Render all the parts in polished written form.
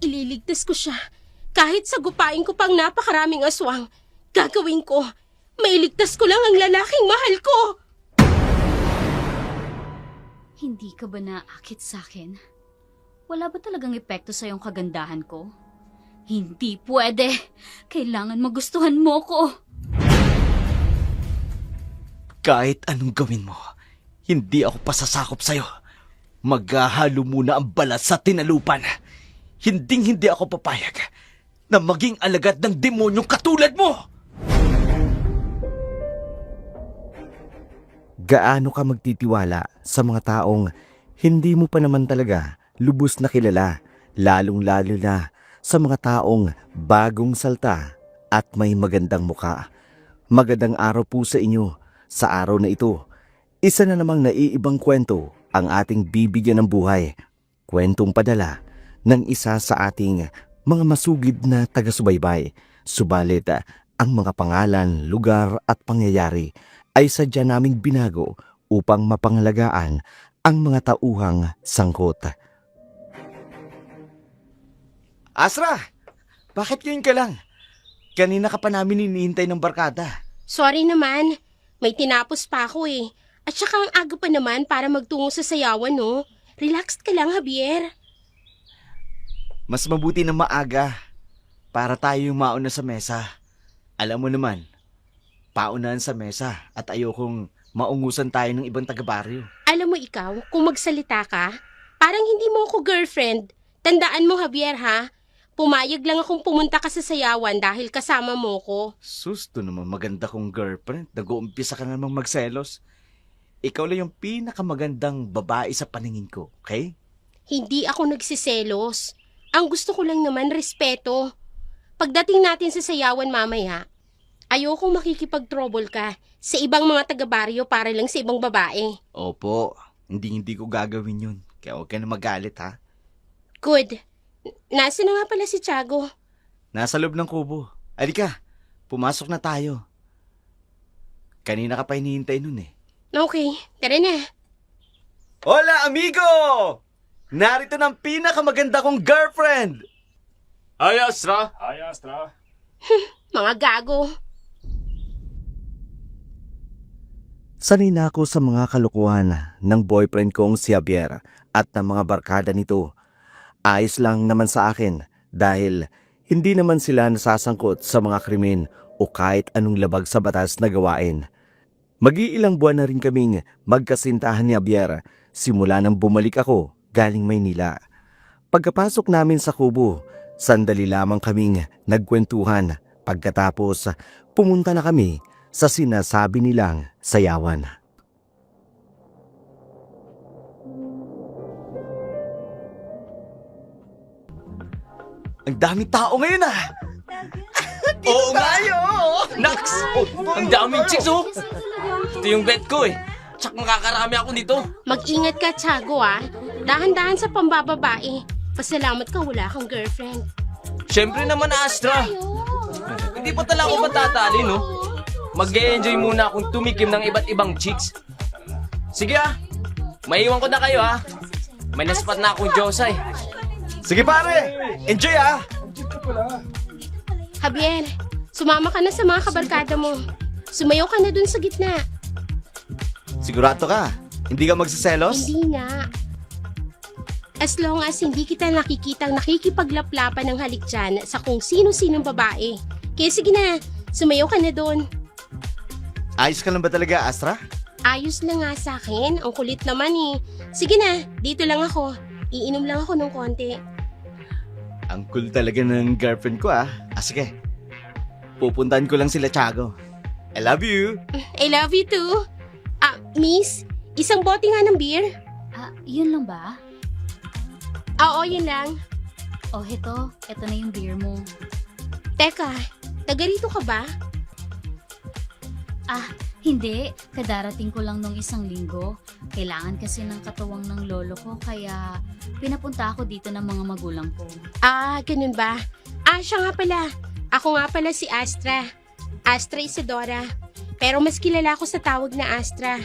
Ililigtas ko siya. Kahit sagupain ko pang napakaraming aswang, gagawin ko. Mailigtas ko lang ang lalaking mahal ko. Hindi ka ba naakit sa akin? Wala ba talagang epekto sa iyong kagandahan ko? Hindi pwede. Kailangan magustuhan mo ko. Kahit anong gawin mo, hindi ako pasasakop sa'yo. Maghahalo muna ang balat sa tinalupan. Hinding-hindi ako papayag na maging alagad ng demonyong katulad mo! Gaano ka magtitiwala sa mga taong hindi mo pa naman talaga lubos na kilala, lalong-lalo na sa mga taong bagong salta at may magandang muka. Magandang araw po sa inyo. Sa araw na ito, isa na namang naiibang kwento ang ating bibigyan ng buhay. Kwentong padala ng isa sa ating mga masugid na taga-subaybay. Subalit, ang mga pangalan, lugar at pangyayari ay sadya naming binago upang mapangalagaan ang mga tauhang sangkot. Asra! Bakit ngayon ka lang? Kanina ka pa namin hinihintay ng barkada. Sorry naman. May tinapos pa ako eh. At saka ang aga pa naman para magtungo sa sayawan, no? Relax ka lang, Javier. Mas mabuti na maaga para tayo yung mauna sa mesa. Alam mo naman, paunahan sa mesa at ayokong maungusan tayo ng ibang taga-baryo. Alam mo ikaw, kung magsalita ka, parang hindi mo ako girlfriend. Tandaan mo, Javier, ha? Pumayag lang akong pumunta ka sa sayawan dahil kasama mo ko. Susto naman maganda kong girlfriend. Nag-uumpisa ka namang magselos. Ikaw lang yung pinakamagandang babae sa paningin ko, okay? Hindi ako nagsiselos. Ang gusto ko lang naman, respeto. Pagdating natin sa sayawan mamaya, ayokong makikipag-trouble ka sa ibang mga taga-baryo para lang sa ibang babae. Opo, hindi ko gagawin yun. Kaya huwag ka na magalit, ha? Good. Nasaan na nga pala si Tiago? Nasa loob ng kubo. Alika, pumasok na tayo. Kanina ka pa hinihintay nun eh. Okay, tara na. Hola, amigo! Narito ng pinakamaganda kong girlfriend! Ay, Astra! Ay, Astra! Mga gago. Sanay na ako sa mga kalokohan ng boyfriend kong si Javier at ng mga barkada nito. Ayos lang naman sa akin dahil hindi naman sila nasasangkot sa mga krimen o kahit anong labag sa batas na gawain. Mag-iilang buwan na rin kaming magkasintahan ni Javier simula nang bumalik ako galing Maynila. Pagkapasok namin sa kubo, sandali lamang kaming nagkwentuhan. Pagkatapos, pumunta na kami sa sinasabi nilang sayawan. Ang daming tao ngayon ah! Oo nga! Nax! Ang daming chicks oh! Ito yung bet ko eh. Tsak makakarami ako nito. Mag-ingat ka, Tiago, ah. Dahan-dahan sa pambababae. Pasalamat ka wala kang girlfriend. Siyempre naman, Astra. Hindi pa talaga ako matatali, no? Mag-e-enjoy muna akong tumikim ng iba't ibang chicks. Sige ah. Maiwan ko na kayo ah. May naspat na akong Diyosa eh. Sige pare! Enjoy ah! Javier, sumama ka na sa mga kabarkada mo. Sumayaw ka na dun sa gitna. Sigurado ka? Hindi ka magsiselos? Hindi nga. As long as hindi kita nakikitang nakikipaglaplapan ng halik dyan sa kung sino-sinong babae. Kaya sige na, sumayaw ka na dun. Ayos ka lang ba talaga, Astra? Ayos lang nga sa akin. Ang kulit naman eh. Sige na, dito lang ako. Iinom lang ako ng konti. Ang cool talaga ng girlfriend ko ah. Sige. Pupuntahan ko lang sila Tiago. I love you. I love you too. Miss, isang bote nga ng beer? Yun lang ba? Oo, yun lang. Oh, eto na yung beer mo. Teka, taga rito ka ba? Hindi. Kadarating ko lang nung isang linggo. Kailangan kasi ng katuwang ng lolo ko, kaya pinapunta ako dito ng mga magulang ko. Ganun ba? Siya nga pala. Ako nga pala si Astra. Astra Isadora. Pero mas kilala ko sa tawag na Astra.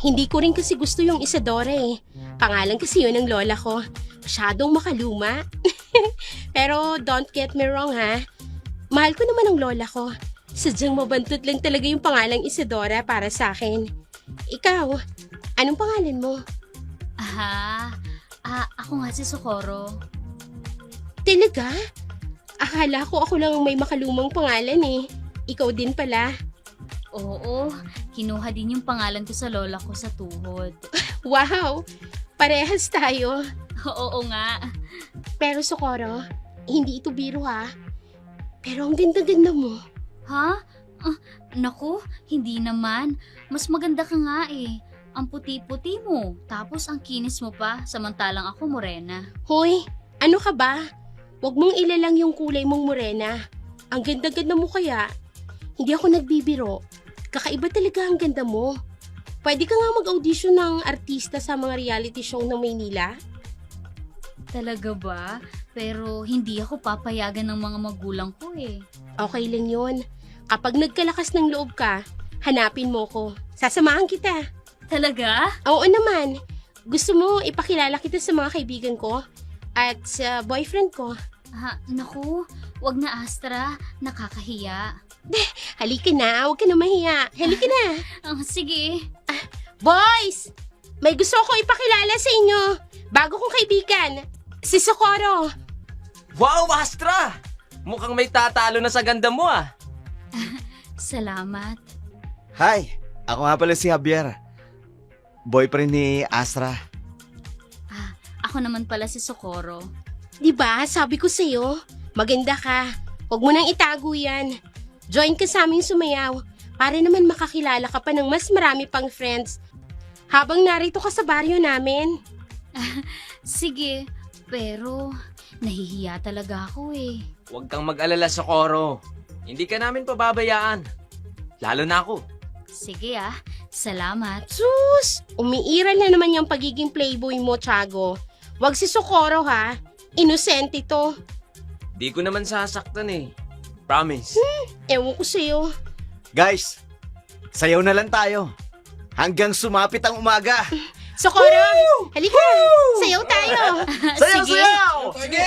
Hindi ko rin kasi gusto yung Isadora eh. Pangalan kasi yun ng lola ko. Masyadong makaluma. Pero don't get me wrong ha. Mahal ko naman ang lola ko. Sadyang mabantot lang talaga yung pangalang Isadora para sa akin. Ikaw, anong pangalan mo? Ako nga si Socorro. Talaga? Akala ko ako lang ang may makalumang pangalan eh. Ikaw din pala. Oo, kinuha din yung pangalan ko sa lola ko sa tuhod. Wow! Parehas tayo. Oo nga. Pero Socorro, hindi ito biro ha. Pero ang ganda-ganda mo. Ha? Naku, hindi naman. Mas maganda ka nga eh. Ang puti-puti mo, tapos ang kinis mo pa, samantalang ako morena. Hoy, ano ka ba? Huwag mong ilalang yung kulay mong morena. Ang ganda-ganda mo kaya. Hindi ako nagbibiro. Kakaiba talaga ang ganda mo. Pwede ka nga mag-audition ng artista sa mga reality show ng Maynila? Talaga ba? Pero hindi ako papayagan ng mga magulang ko eh. Okay lang yun. Kapag nagkalakas ng loob ka, hanapin mo ko. Sasamahan kita. Talaga? Oo naman. Gusto mo ipakilala kita sa mga kaibigan ko at sa boyfriend ko. Naku, wag na Astra. Nakakahiya. Halika na, huwag ka na mahiya. Halika na. Sige. Boys! May gusto ko ipakilala sa inyo. Bago kong kaibigan. Si Socorro. Wow, Astra! Mukhang may tatalo na sa ganda mo ah. Salamat. Hi! Ako nga pala si Javier. Boyfriend ni Astra. Ako naman pala si Socorro. Diba, sabi ko sa'yo, maganda ka. Huwag mo nang itago yan. Join ka sa aming sumayaw para naman makakilala ka pa ng mas marami pang friends habang narito ka sa baryo namin. Sige, pero nahihiya talaga ako eh. Huwag kang mag-alala, Socorro. Hindi ka namin pababayaan. Lalo na ako. Sige salamat. Sus! Umiiral na naman yung pagiging playboy mo, Tiago. Huwag si Socorro ha. Inosente to. Di ko naman sasaktan eh. Promise. Ewan ko sa'yo. Guys, sayaw na lang tayo. Hanggang sumapit ang umaga. Socorro! Halika! Sayaw tayo! Sige. Sige!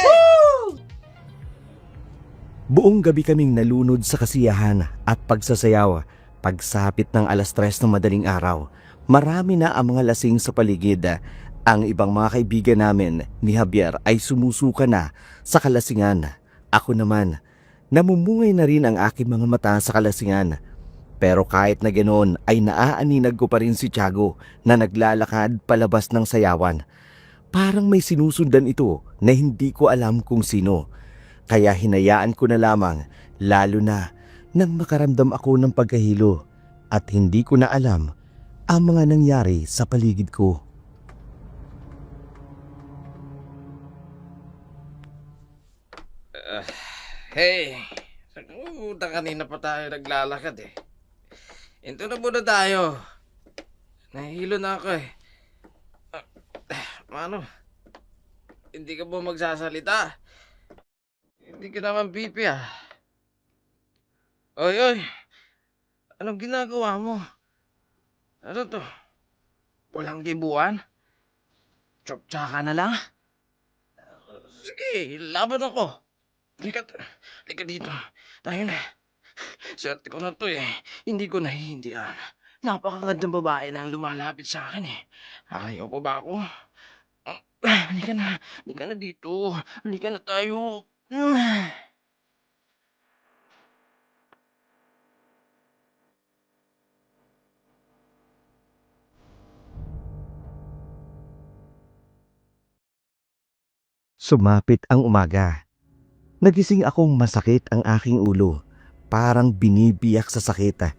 Buong gabi kaming nalunod sa kasiyahan at pagsasayaw. Pagsapit ng 3:00 ng madaling araw, marami na ang mga lasing sa paligid. Ang ibang mga kaibigan namin ni Javier ay sumusuka na sa kalasingan. Ako naman, namumungay na rin ang aking mga mata sa kalasingan. Pero kahit na ganoon ay naaaninag ko pa rin si Tiago na naglalakad palabas ng sayawan. Parang may sinusundan ito na hindi ko alam kung sino. Kaya hinayaan ko na lamang, lalo na nang makaramdam ako ng pagkahilo at hindi ko na alam ang mga nangyari sa paligid ko. Hey, puta kanina pa tayo naglalakad eh. Into na muna tayo. Nahihilo na ako eh. Mano, hindi ka ba magsasalita? Hindi ka naman pipi ah. Oy, anong ginagawa mo? Ano to? Walang kibuan? Chop-chaka na lang? Sige, laban ako. Lika dito. Tayo na. Swerte ko na to eh. Hindi ko nahihindihan. Napakagandang babae na ang lumalapit sa akin eh. Ayaw pa ba ako? Halika na. Halika na dito. Halika na tayo. Sumapit ang umaga. Nagising akong masakit ang aking ulo. Parang binibiyak sa sakit.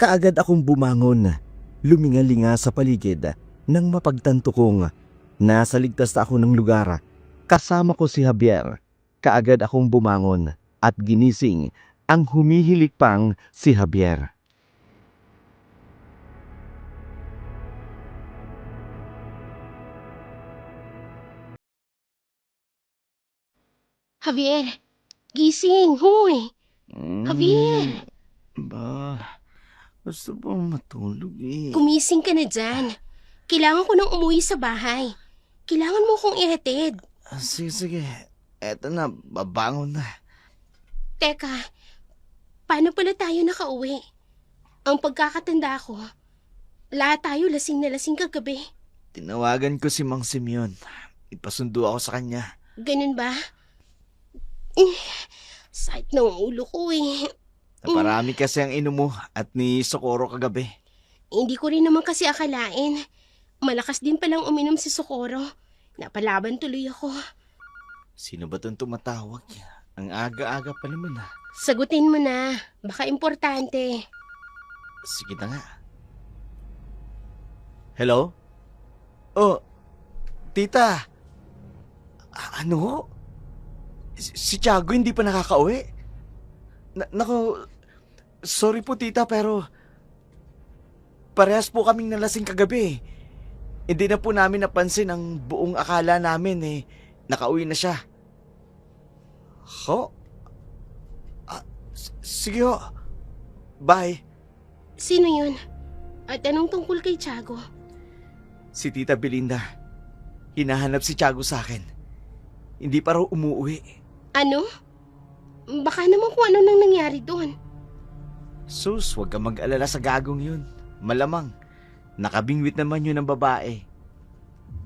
Kaagad akong bumangon. Lumingalinga sa paligid nang mapagtanto kong nasa ligtas na ako ng lugar. Kasama ko si Javier. Kaagad akong bumangon at ginising ang humihilik pang si Javier. Javier, gising, huy. Javier, Ba, gusto bang matulog eh. gumising ka na dyan. Kailangan ko nang umuwi sa bahay. Kailangan mo kong ihatid. Sige, sige. Eto na, babangon na. Teka, paano pala tayo nakauwi? Ang pagkakatanda ko, lahat tayo lasing na lasing kagabi. Tinawagan ko si Mang Simeon. Ipasundo ako sa kanya. Ganun ba? Eh, sakit ng ulo ko eh. Naparami kasi ang inom mo at ni Socorro kagabi. Hindi ko rin naman kasi akalain. Malakas din palang uminom si Socorro. Napalaban tuloy ako. Sino ba itong tumatawag? Ang aga-aga pa naman Sagutin mo na. Baka importante. Sige na nga. Hello? Oh, tita. Ano? Si Tiago hindi pa nakakauwi? Nako, sorry po tita pero parehas po kaming nalasing kagabi. Hindi na po namin napansin ang buong akala namin nakauwi na siya. Ho? Sige ho. Bye. Sino yun? At anong tungkol kay Tiago? Si Tita Belinda. Hinahanap si Tiago sa akin. Hindi pa raw umuwi. Ano? Baka naman kung ano nang nangyari doon. Sus, huwag kang mag-alala sa gagong yun. Malamang, nakabingwit naman yun ng babae.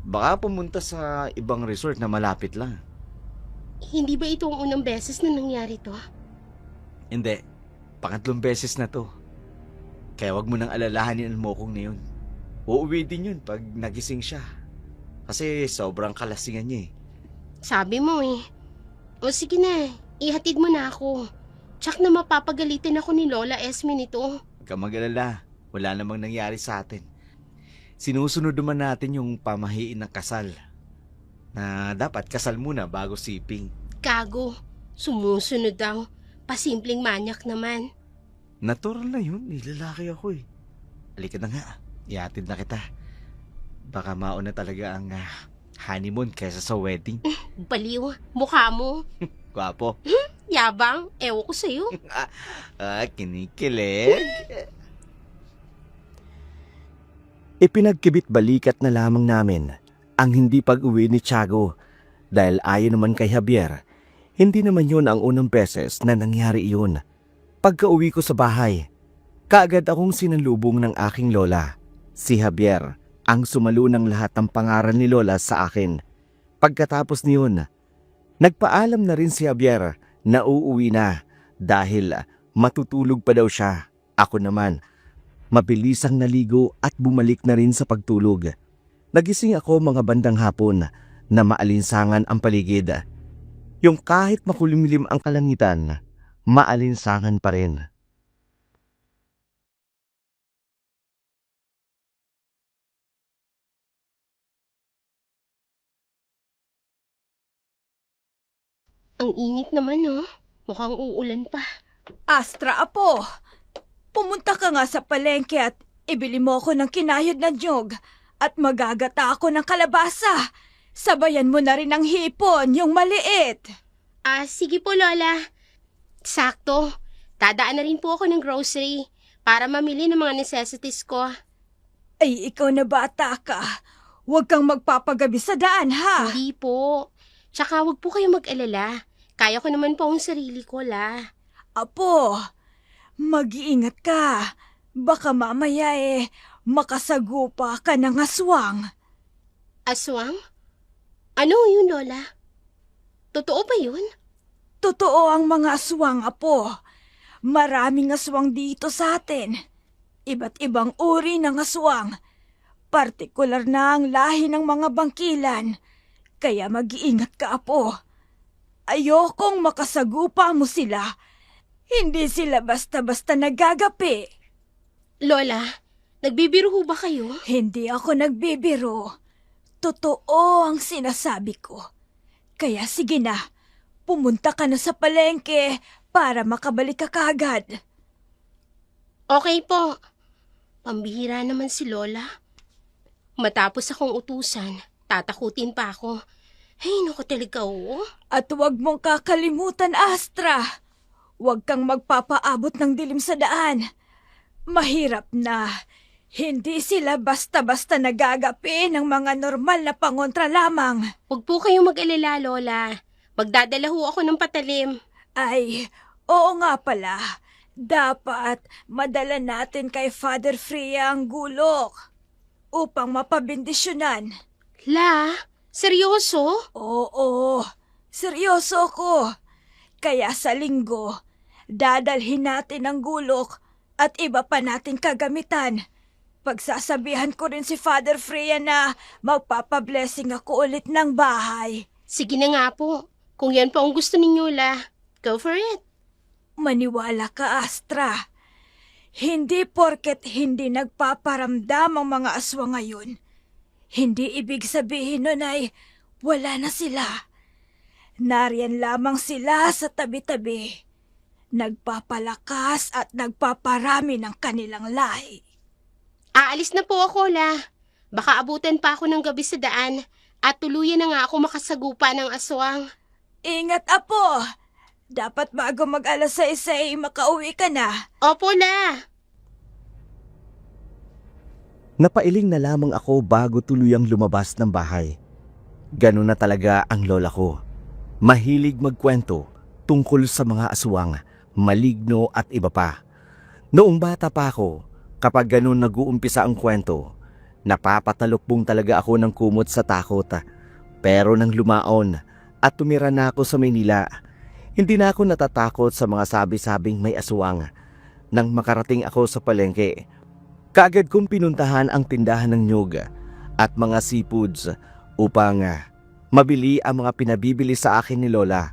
Baka pumunta sa ibang resort na malapit lang. Hindi ba ito ang unang beses na nangyari to? Hindi, pangatlong beses na to. Kaya wag mo nang alalahanin ang mokong na yun. Uuwi din yun pag nagising siya. Kasi sobrang kalasingan niya Sabi mo eh. O sige na, ihatid mo na ako. Tsak na mapapagalitan ako ni Lola Esme nito. Huwag kang mag-alala, wala namang nangyari sa atin. Sinusunod naman natin yung pamahiin ng kasal. Na dapat kasal muna bago siping. Gago, sumusunod daw. Pasimpleng manyak naman. Natural na yun, lalaki ako Halika na nga, ihatid na kita. Baka mauna talaga ang honeymoon kaysa sa wedding. Baliw, mukha mo. Gwapo. Yabang, ewan ko sa'yo. Kinikilig. Ipinagkibit balikat na lamang namin ang hindi pag-uwi ni Tiago dahil ayon naman kay Javier, hindi naman yun ang unang beses na nangyari yun. Pagka-uwi ko sa bahay, kaagad akong sinalubong ng aking lola. Si Javier ang sumalo ng lahat ng pangaral ni Lola sa akin. Pagkatapos niyon, nagpaalam na rin si Javier na uuwi na dahil matutulog pa daw siya. Ako naman, mabilisang naligo at bumalik na rin sa pagtulog. Nagising ako mga bandang hapon na maalinsangan ang paligid. Yung kahit makulimlim ang kalangitan, maalinsangan pa rin. Ang init naman oh. Mukhang uulan pa. Astra, apo. Pumunta ka nga sa palengke at ibili mo ako ng kinayod na nyog at magagata ako ng kalabasa. Sabayan mo na rin ng hipon, yung maliit. Sige po Lola. Sakto. Dadaan na rin po ako ng grocery para mamili ng mga necessities ko. Ay, ikaw na bata ka. Huwag kang magpapagabi sa daan, ha? Hindi po. Tsaka wag po kayo mag-alala. Kaya ko naman po ang sarili ko, La. Apo, mag-iingat ka. Baka mamaya makasagupa ka ng aswang. Aswang? Ano yun, Lola? Totoo ba yun? Totoo ang mga aswang, apo. Maraming aswang dito sa atin. Iba't ibang uri ng aswang. Partikular na ang lahi ng mga bangkilan. Kaya mag-iingat ka, apo. Ayokong makasagupa mo sila. Hindi sila basta-basta nagagapi. Lola, nagbibiro ho ba kayo? Hindi ako nagbibiro. Totoo ang sinasabi ko. Kaya sige na, pumunta ka na sa palengke para makabalik ka kaagad. Okay po. Pambihira naman si Lola. Matapos akong utusan, tatakutin pa ako. Ay, naku talaga oo. At huwag mong kakalimutan, Astra. Huwag kang magpapaabot ng dilim sa daan. Mahirap na. Hindi sila basta-basta nagagapi ng mga normal na pangontra lamang. Huwag po kayong mag-alala, Lola. Magdadala ho ako ng patalim. Ay, oo nga pala. Dapat madala natin kay Father Freya ang gulok upang mapabindisyonan. La, seryoso? Oo, seryoso ko. Kaya sa linggo, dadalhin natin ang gulok at iba pa nating kagamitan. Pagsasabihan ko rin si Father Freya na magpapablessing ako ulit ng bahay. Sige na nga po. Kung yan po ang gusto ninyo, La, go for it. Maniwala ka, Astra. Hindi porket hindi nagpaparamdam ang mga aswang ngayon. Hindi ibig sabihin nun ay wala na sila. Nariyan lamang sila sa tabi-tabi. Nagpapalakas at nagpaparami ng kanilang lahi. Aalis na po ako, La. Baka abutan pa ako ng gabi sa daan at tuluyan na nga ako makasagupa ng aswang. Ingat, Apo! Dapat bago mag-alas 6 ay makauwi ka na. Opo, La. Napailing na lamang ako bago tuluyang lumabas ng bahay. Ganun na talaga ang lola ko. Mahilig magkwento tungkol sa mga aswang, maligno at iba pa. Noong bata pa ako, kapag ganun nag-uumpisa ang kwento, napapatalukbong talaga ako ng kumot sa takot. Pero nang lumaon at tumira na ako sa Maynila, hindi na ako natatakot sa mga sabi-sabing may aswang. Nang makarating ako sa palengke, kaagad kong pinuntahan ang tindahan ng nyug at mga seafoods upang mabili ang mga pinabibili sa akin ni Lola.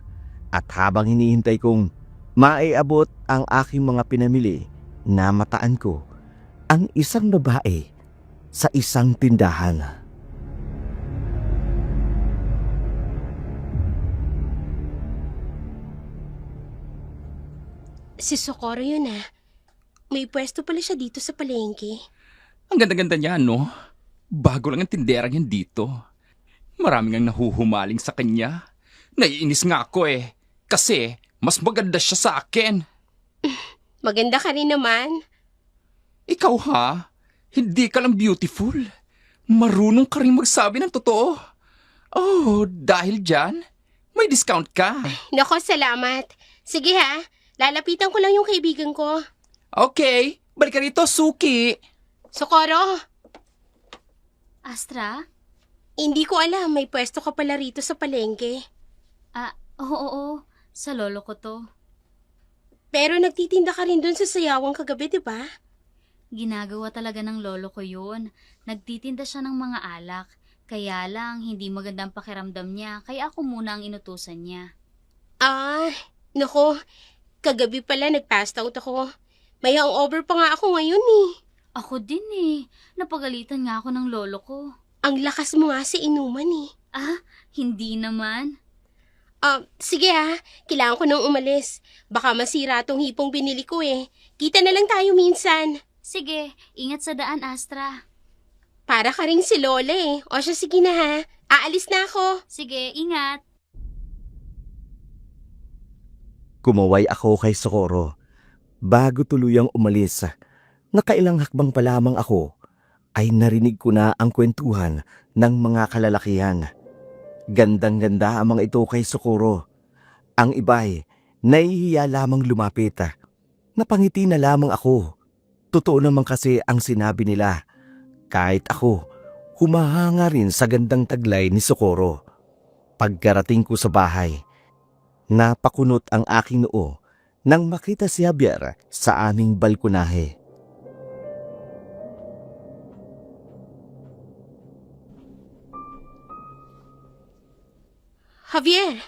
At habang hinihintay kong maiabot ang aking mga pinamili, namataan ko ang isang babae sa isang tindahan. Si Socorro yun, May pwesto pala siya dito sa palengke. Ang ganda-ganda niya, no? Bago lang ang tinderang yan dito. Maraming ang nahuhumaling sa kanya. Naiinis nga ako kasi mas maganda siya sa akin. Maganda ka rin naman. Ikaw ha? Hindi ka lang beautiful. Marunong ka rin magsabi ng totoo. Oh, dahil dyan, may discount ka. Nako, salamat. Sige lalapitan ko lang yung kaibigan ko. Okay, balik ka rito, Suki. Socorro, Astra? hindi ko alam may pwesto ka pala rito sa palengke. Oo. Sa lolo ko to. Pero nagtitinda ka rin dun sa sayawang kagabi, di ba? Ginagawa talaga ng lolo ko yun. Nagtitinda siya ng mga alak. Kaya lang, hindi magandang pakiramdam niya. Kaya ako muna ang inutusan niya. Nako, kagabi pala nag-pass out ako. May hangover pa nga ako ngayon Ako din Napagalitan nga ako ng lolo ko. Ang lakas mo nga sa inuman Hindi naman. Sige kailangan ko nang umalis. Baka masira tong hipong binili ko Kita na lang tayo minsan. Sige, ingat sa daan, Astra. Para ka ring si Lola O siya, sige na Aalis na ako. Sige, ingat. Kumaway ako kay Socorro. Bago tuluyang umalis, nakailang hakbang pa lamang ako, ay narinig ko na ang kwentuhan ng mga kalalakihan. Gandang-ganda ang mga ito kay Socorro. Ang iba'y nahihiya lamang lumapit. Napangiti na lamang ako. Totoo naman kasi ang sinabi nila. Kahit ako, humahanga rin sa gandang taglay ni Socorro. Pagkarating ko sa bahay, napakunot ang aking noo nang makita si Javier sa aming balkonahe. Javier,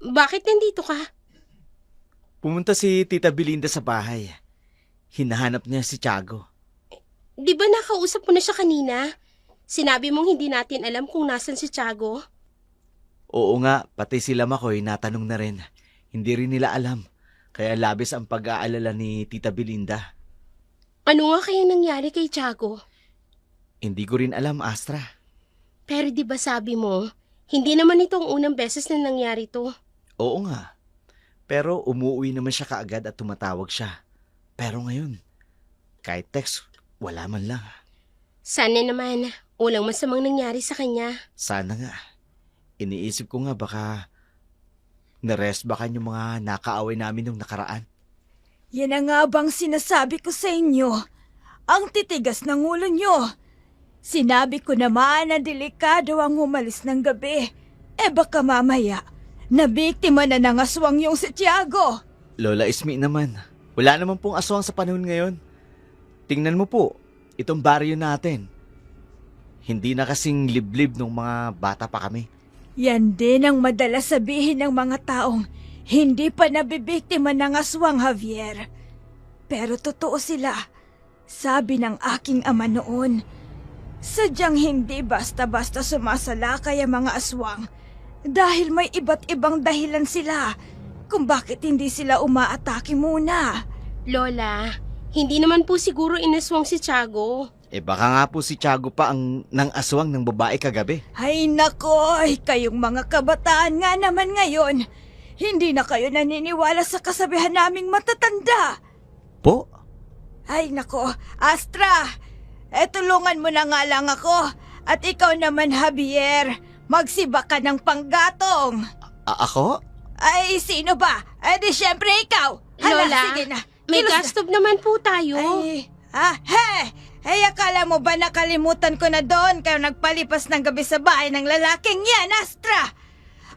bakit nandito ka? Pumunta si Tita Belinda sa bahay. Hinahanap niya si Tiago. Di ba nakausap mo na siya kanina? Sinabi mong hindi natin alam kung nasan si Tiago. Oo nga, pati sila Makoy natanong na rin. Hindi rin nila alam. Kaya labis ang pag-aalala ni Tita Belinda. Ano nga kaya nangyari kay Tiago? Hindi ko rin alam, Astra. Pero di ba sabi mo, hindi naman ito ang unang beses na nangyari to. Oo nga. Pero umuwi naman siya kaagad at tumatawag siya. Pero ngayon, kahit text, wala man lang. Sana naman, walang masamang nangyari sa kanya. Sana nga. Iniisip ko nga baka naresbakan yung mga nakaaway namin nung nakaraan. Yan ang nga bang sinasabi ko sa inyo. Ang titigas ng ulo nyo. Sinabi ko naman na delikado ang umalis ng gabi. Baka mamaya, nabiktima na ng aswang yung si Tiago. Lola Ismi naman, wala naman pong aswang sa panahon ngayon. Tingnan mo po, itong baryo natin. Hindi na kasing liblib nung mga bata pa kami. Yan din ang madalas sabihin ng mga taong hindi pa nabibiktima ng aswang, Javier. Pero totoo sila. Sabi ng aking ama noon, sadyang hindi basta-basta sumasalakay ang mga aswang dahil may iba't ibang dahilan sila kung bakit hindi sila umaatake muna. Lola, hindi naman po siguro inaswang si Tiago. Baka nga po si Tiago pa ang nang aswang ng babae kagabi. Ay nakoy, kayong mga kabataan nga naman ngayon. Hindi na kayo naniniwala sa kasabihan naming matatanda. Po? Ay nako, Astra, tulungan mo na nga lang ako. At ikaw naman, Javier, magsiba ka ng panggatong. Ako? Ay, sino ba? Di syempre ikaw. Hala, Lola, sige na. may Kilos na. gas stove naman po tayo. Hey, akala mo ba nakalimutan ko na doon kayo nagpalipas ng gabi sa bahay ng lalaking yan, Astra?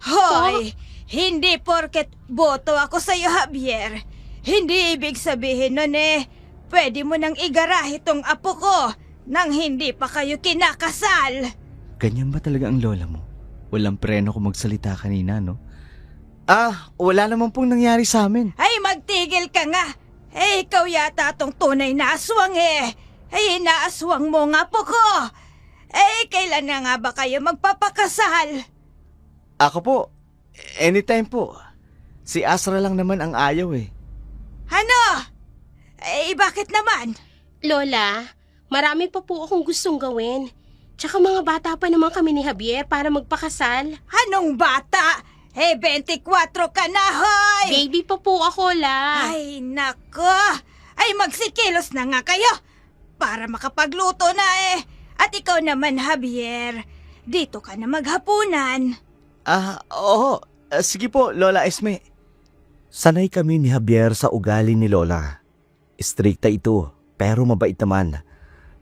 Hoy, hindi porket boto ako sa'yo, Javier. Hindi ibig sabihin nun pwede mo nang igara itong apo ko nang hindi pa kayo kinakasal. Ganyan ba talaga ang lola mo? Walang preno kung magsalita kanina, no? Wala naman pong nangyari sa amin. Ay, magtigil ka nga. Ikaw yata tong tunay na aswang inaaswang mo nga po ko. Kailan na nga ba kayo magpapakasal? Ako po, anytime po. Si Asra lang naman ang ayaw Ano? Bakit naman? Lola, marami pa po akong gustong gawin. Tsaka mga bata pa naman kami ni Javier para magpakasal. Anong bata? 24 ka na, hoy! Baby pa po ako, La. Ay, nako! Ay, magsikilos na nga kayo para makapagluto na At ikaw naman, Javier, dito ka na maghapunan. Oo. Sige po, Lola Esme. Sanay kami ni Javier sa ugali ni Lola. Istrikta ito, pero mabait naman.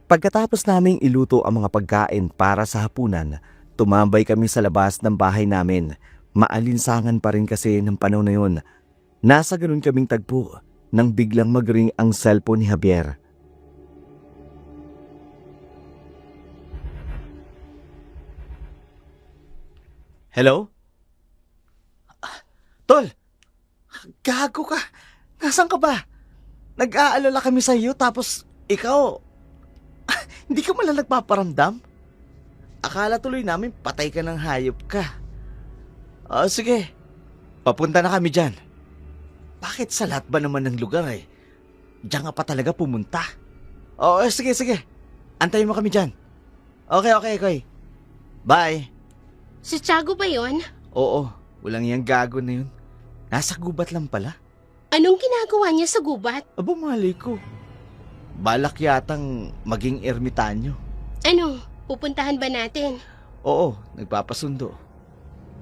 Pagkatapos naming iluto ang mga pagkain para sa hapunan, tumambay kami sa labas ng bahay namin. Maalinsangan pa rin kasi ng panahon na yun. Nasa ganun kaming tagpo nang biglang mag-ring ang cellphone ni Javier. Hello? Tol! Gago ka! Nasaan ka ba? Nag-aalala kami sa iyo tapos ikaw... hindi ka malang nagpaparamdam? Akala tuloy namin patay ka ng hayop ka. Sige. Papunta na kami dyan. Bakit sa lahat ba naman ng lugar diyan nga pa talaga pumunta? Sige. Antayin mo kami dyan. Okay. Bye. Si Tiago ba yon? Oo, walang yang gago na yun. Nasa gubat lang pala. Anong ginagawa niya sa gubat? Aba, mali ko. Balak yatang maging ermitanyo. Ano, pupuntahan ba natin? Oo, nagpapasundo.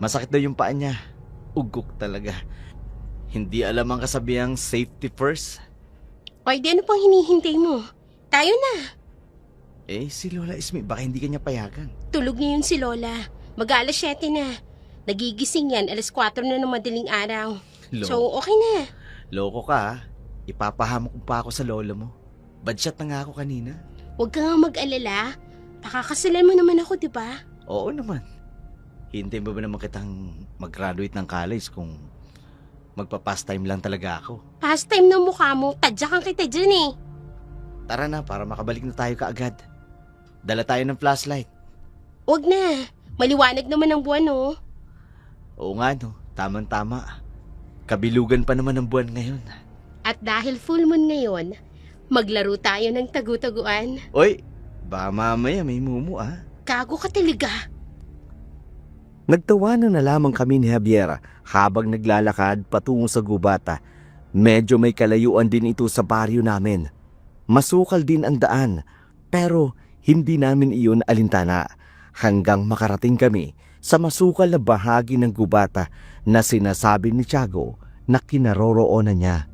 Masakit daw yung paa niya. Ugok talaga. Hindi alam ang kasabihang safety first. O di ano pang hinihintay mo? Tayo na. Si Lola Ismi, baka hindi kanya payagan. Tulog na yun si Lola. Mag-aalas 7 na. Nagigising yan, alas 4 na ng madaling araw. So, okay na. Loko ka ha. Ipapahamak ko pa ako sa lola mo. Badshot na nga ako kanina. Huwag ka nga mag-alala. Pakakasalan mo naman ako, di ba? Oo naman. Hintayin ba naman kitang mag-graduate ng college kung magpa-pastime lang talaga ako? Pastime ng mukha mo, tadyakan kita dyan Tara na, para makabalik na tayo kaagad. Dala tayo ng flashlight. Huwag na. Maliwanag naman ang buwan, oh. Oo nga no, tamang-tama. Kabilugan pa naman ang buwan ngayon. At dahil full moon ngayon, maglaro tayo ng tagu-taguan. Oy, baka mamaya may mumu Gago ka talaga. Nagtawanan na lamang kami ni Javier habang naglalakad patungo sa gubata. Medyo may kalayuan din ito sa baryo namin. Masukal din ang daan, pero hindi namin iyon alintana hanggang makarating kami sa masukal na bahagi ng gubata na sinasabi ni Tiago na kinaroroonan niya.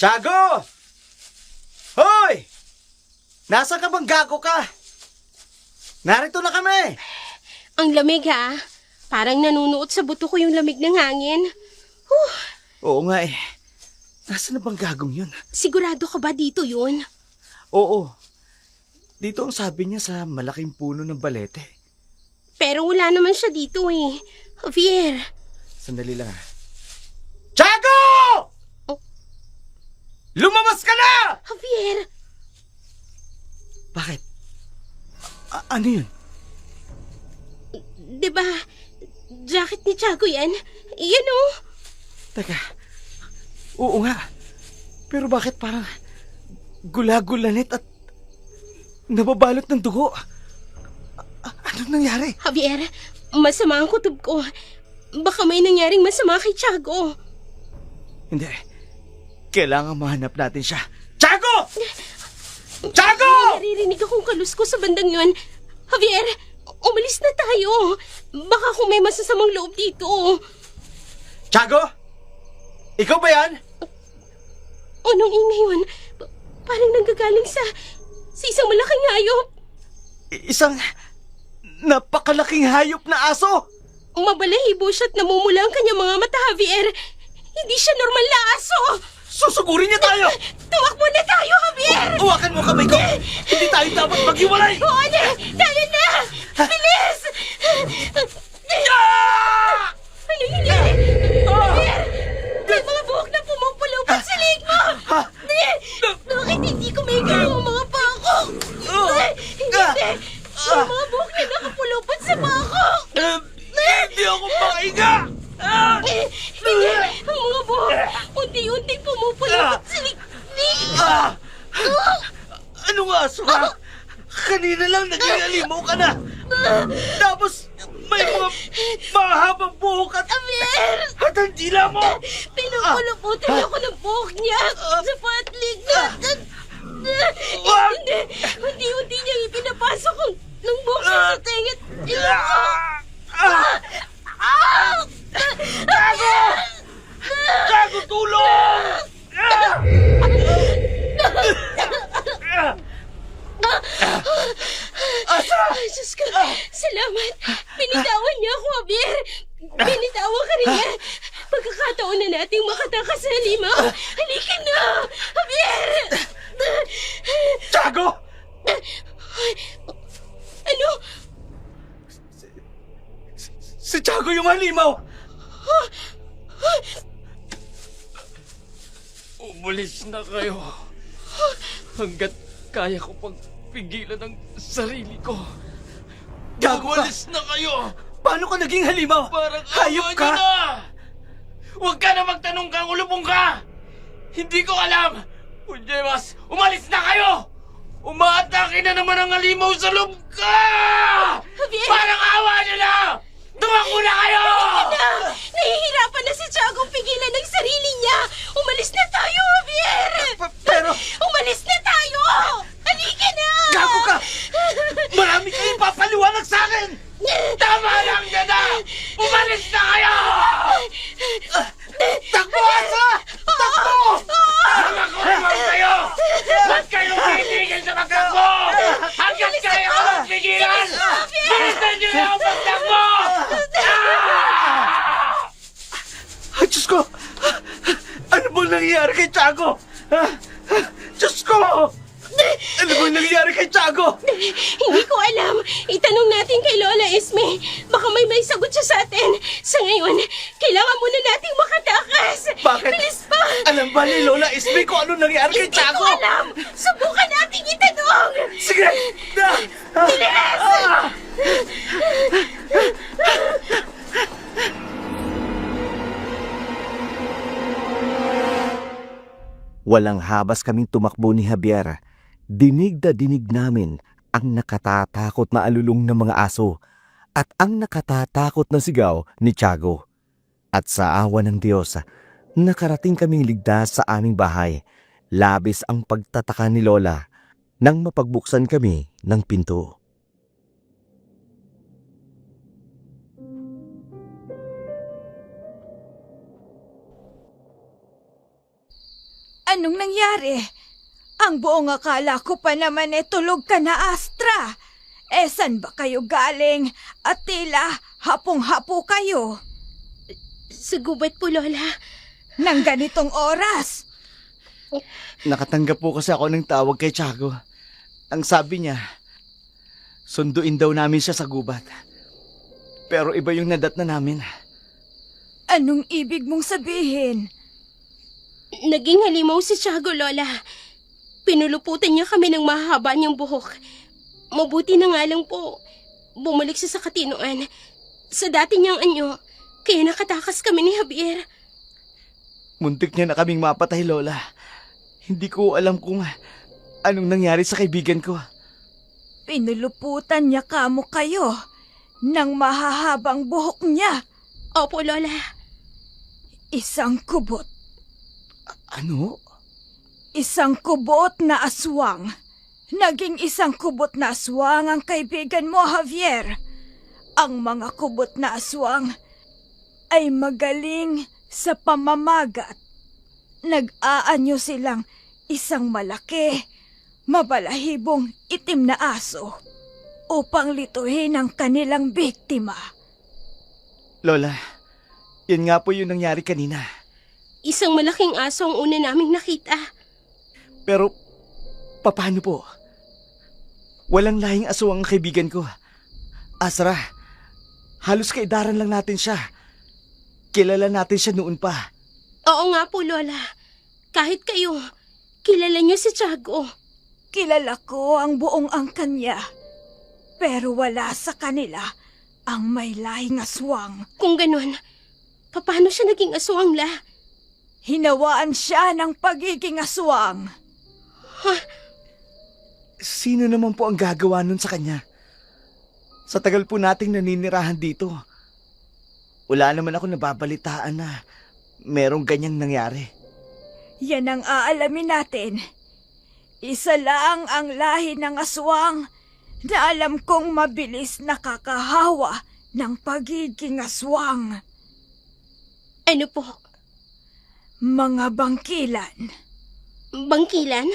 Tiago! Hoy! Nasaan ka bang gago ka? Narito na kami! Ang lamig ha. Parang nanunuot sa buto ko yung lamig ng hangin. Oo nga eh. Nasaan na bang gagong yun? Sigurado ka ba dito yun? Oo. Dito ang sabi niya sa malaking puno ng balete. Pero wala naman siya dito eh. Javier. Sandali lang ah. Tiago! Oh. Lumabas ka na! Javier. Bakit? Ano yun? Diba, jacket ni Tiago yan? Yan oh. Teka. Oo nga. Pero bakit parang gula-gulanit at nababalot ng dugo? Anong nangyari? Javier, masama ang kutob ko. Baka may nangyaring masama kay Tiago. Hindi. Kailangan mahanap natin siya. Tiago! Tiago! Naririnig akong kalusko sa bandang yun. Javier, umalis na tayo. Baka kung may masasamang loob dito. Tiago? Ikaw ba yan? Anong ingay yun? Parang nanggagaling sa isang malaking hayop. Isang napakalaking hayop na aso! Mabalahibo siya at namumula ang kanyang mga mata, Javier. Hindi siya normal na aso. Susugurin niya tayo! Tumakbo na tayo, Javier! Uwakan mo kamay ko! Hindi tayo dapat maghiwalay! Oo na! Tayo na! Bilis! Ano nangyari? Javier! May mga buhok na pumupulupot sa leg mo! Bakit hindi ko may ang mga pako? Hindi! May mga buhok na nakapulupot sa pako! Hindi ako makahinga! Hindi! Ang mga buhok unti-unting pumupulupot sa likli! Anong aso ka? Kanina lang naging alimaw ka na! Tapos may mga mahabang buhok at ang dila mo! Pinupuluputan ako ng buhok niya sa patlig na... Wag! Hindi! Unti-unti niyang ipinapasok ng buhok niya sa tenga at iloko! Gago, tulong! Ay, Diyos ko! Salamat! Binitawan niya ako, Javier! Binitawan ka rin niya! Pagkakataon na nating makatakas sa halimaw! Halika na! Javier! Tiago! Ano? Si Tiago yung halimaw! Umalis na kayo. Hanggat kaya ko pang pigilan ang sarili ko. Gago ka! Umalis na kayo! Paano ka naging halimaw? Parang hayop ka! Na! Huwag ka na magtanong kang ulubong ka! Hindi ko alam! Unyemas, umalis na kayo! Umaatake na naman ang halimaw sa loob ka! Javier! Parang awa niyo na! Tumakbo na kayo! Nahihirapan na si Tiago pigilan ng sarili niya! Umalis na tayo, Javier! Pero... Umalis na tayo! Halika na! Gago ka! Marami kayong papaliwanag sa akin! Tama lang yan na! Umalis na kayo! Takbo, asa! Takbo! Nakakulong kayo! Ba't kayo titigil sa magtakbo? Hanggang kaya ko magpigilan! Bilisan niyo na ako magtakbo! Ay, Diyos ko! Ano bang nangyayari kay Tiago? Diyos ko! Ano bang nangyayari kay Tiago? Hindi ko alam. Itanong natin kay Lola Esme. Baka may sagot siya sa atin. Sa ngayon, kailangan muna nating makatakas. Bakit? Bilis pa! Alam ba ni Lola Esme kung ano nangyayari kay Hindi ko Tiago? alam. Subukan nating itanong. Sige! Bilis! Walang habas kaming tumakbo ni Javier. Dinig na dinig namin ang nakatatakot na alulong ng mga aso at ang nakatatakot na sigaw ni Tiago. At sa awa ng Diyos, nakarating kaming ligtas sa aming bahay. Labis ang pagtataka ni Lola nang mapagbuksan kami ng pinto. Anong nangyari? Ang buong akala ko pa naman tulog ka na, Astra. San ba kayo galing? At tila hapong-hapo kayo. Sa gubat po, Lola. Nang ganitong oras. Nakatanggap po kasi ako ng tawag kay Tiago. Ang sabi niya, sunduin daw namin siya sa gubat. Pero iba yung nadatna namin. Anong ibig mong sabihin? Naging halimaw si Tiago, Lola. Pinuluputan niya kami ng mahaba niyang buhok. Mabuti na nga lang po, bumalik siya sa katinoan. Sa dati niyang anyo, kaya nakatakas kami ni Javier. Muntik niya na kaming mapatay, Lola. Hindi ko alam kung anong nangyari sa kaibigan ko. Pinuluputan niya kamo kayo ng mahahabang buhok niya. Opo, Lola. Isang kubot. Ano? Isang kubot na aswang. Naging isang kubot na aswang ang kaibigan mo, Javier. Ang mga kubot na aswang ay magaling sa pamamagat. Nag-aanyo silang isang malaki, mabalahibong itim na aso upang lituhin ang kanilang biktima. Lola, yun nga po yung nangyari kanina. Isang malaking aso ang una naming nakita. Pero, paano po? Walang lahing aswang ang kaibigan ko. Asra, halos kaidaran lang natin siya. Kilala natin siya noon pa. Oo nga po, Lola. Kahit kayo, kilala niyo si Tiago. Kilala ko ang buong angkan niya, pero wala sa kanila ang may lahing aswang. Kung ganun, paano siya naging aswang, La? Hinawaan siya ng pagiging aswang. Sino naman po ang gagawa nun sa kanya? Sa tagal po nating naninirahan dito, wala naman ako nababalitaan na merong ganyang nangyari. Yan ang aalamin natin. Isa lang ang lahi ng aswang na alam kong mabilis nakakahawa ng pagiging aswang. Ano po? Mga bangkilan. Bangkilan?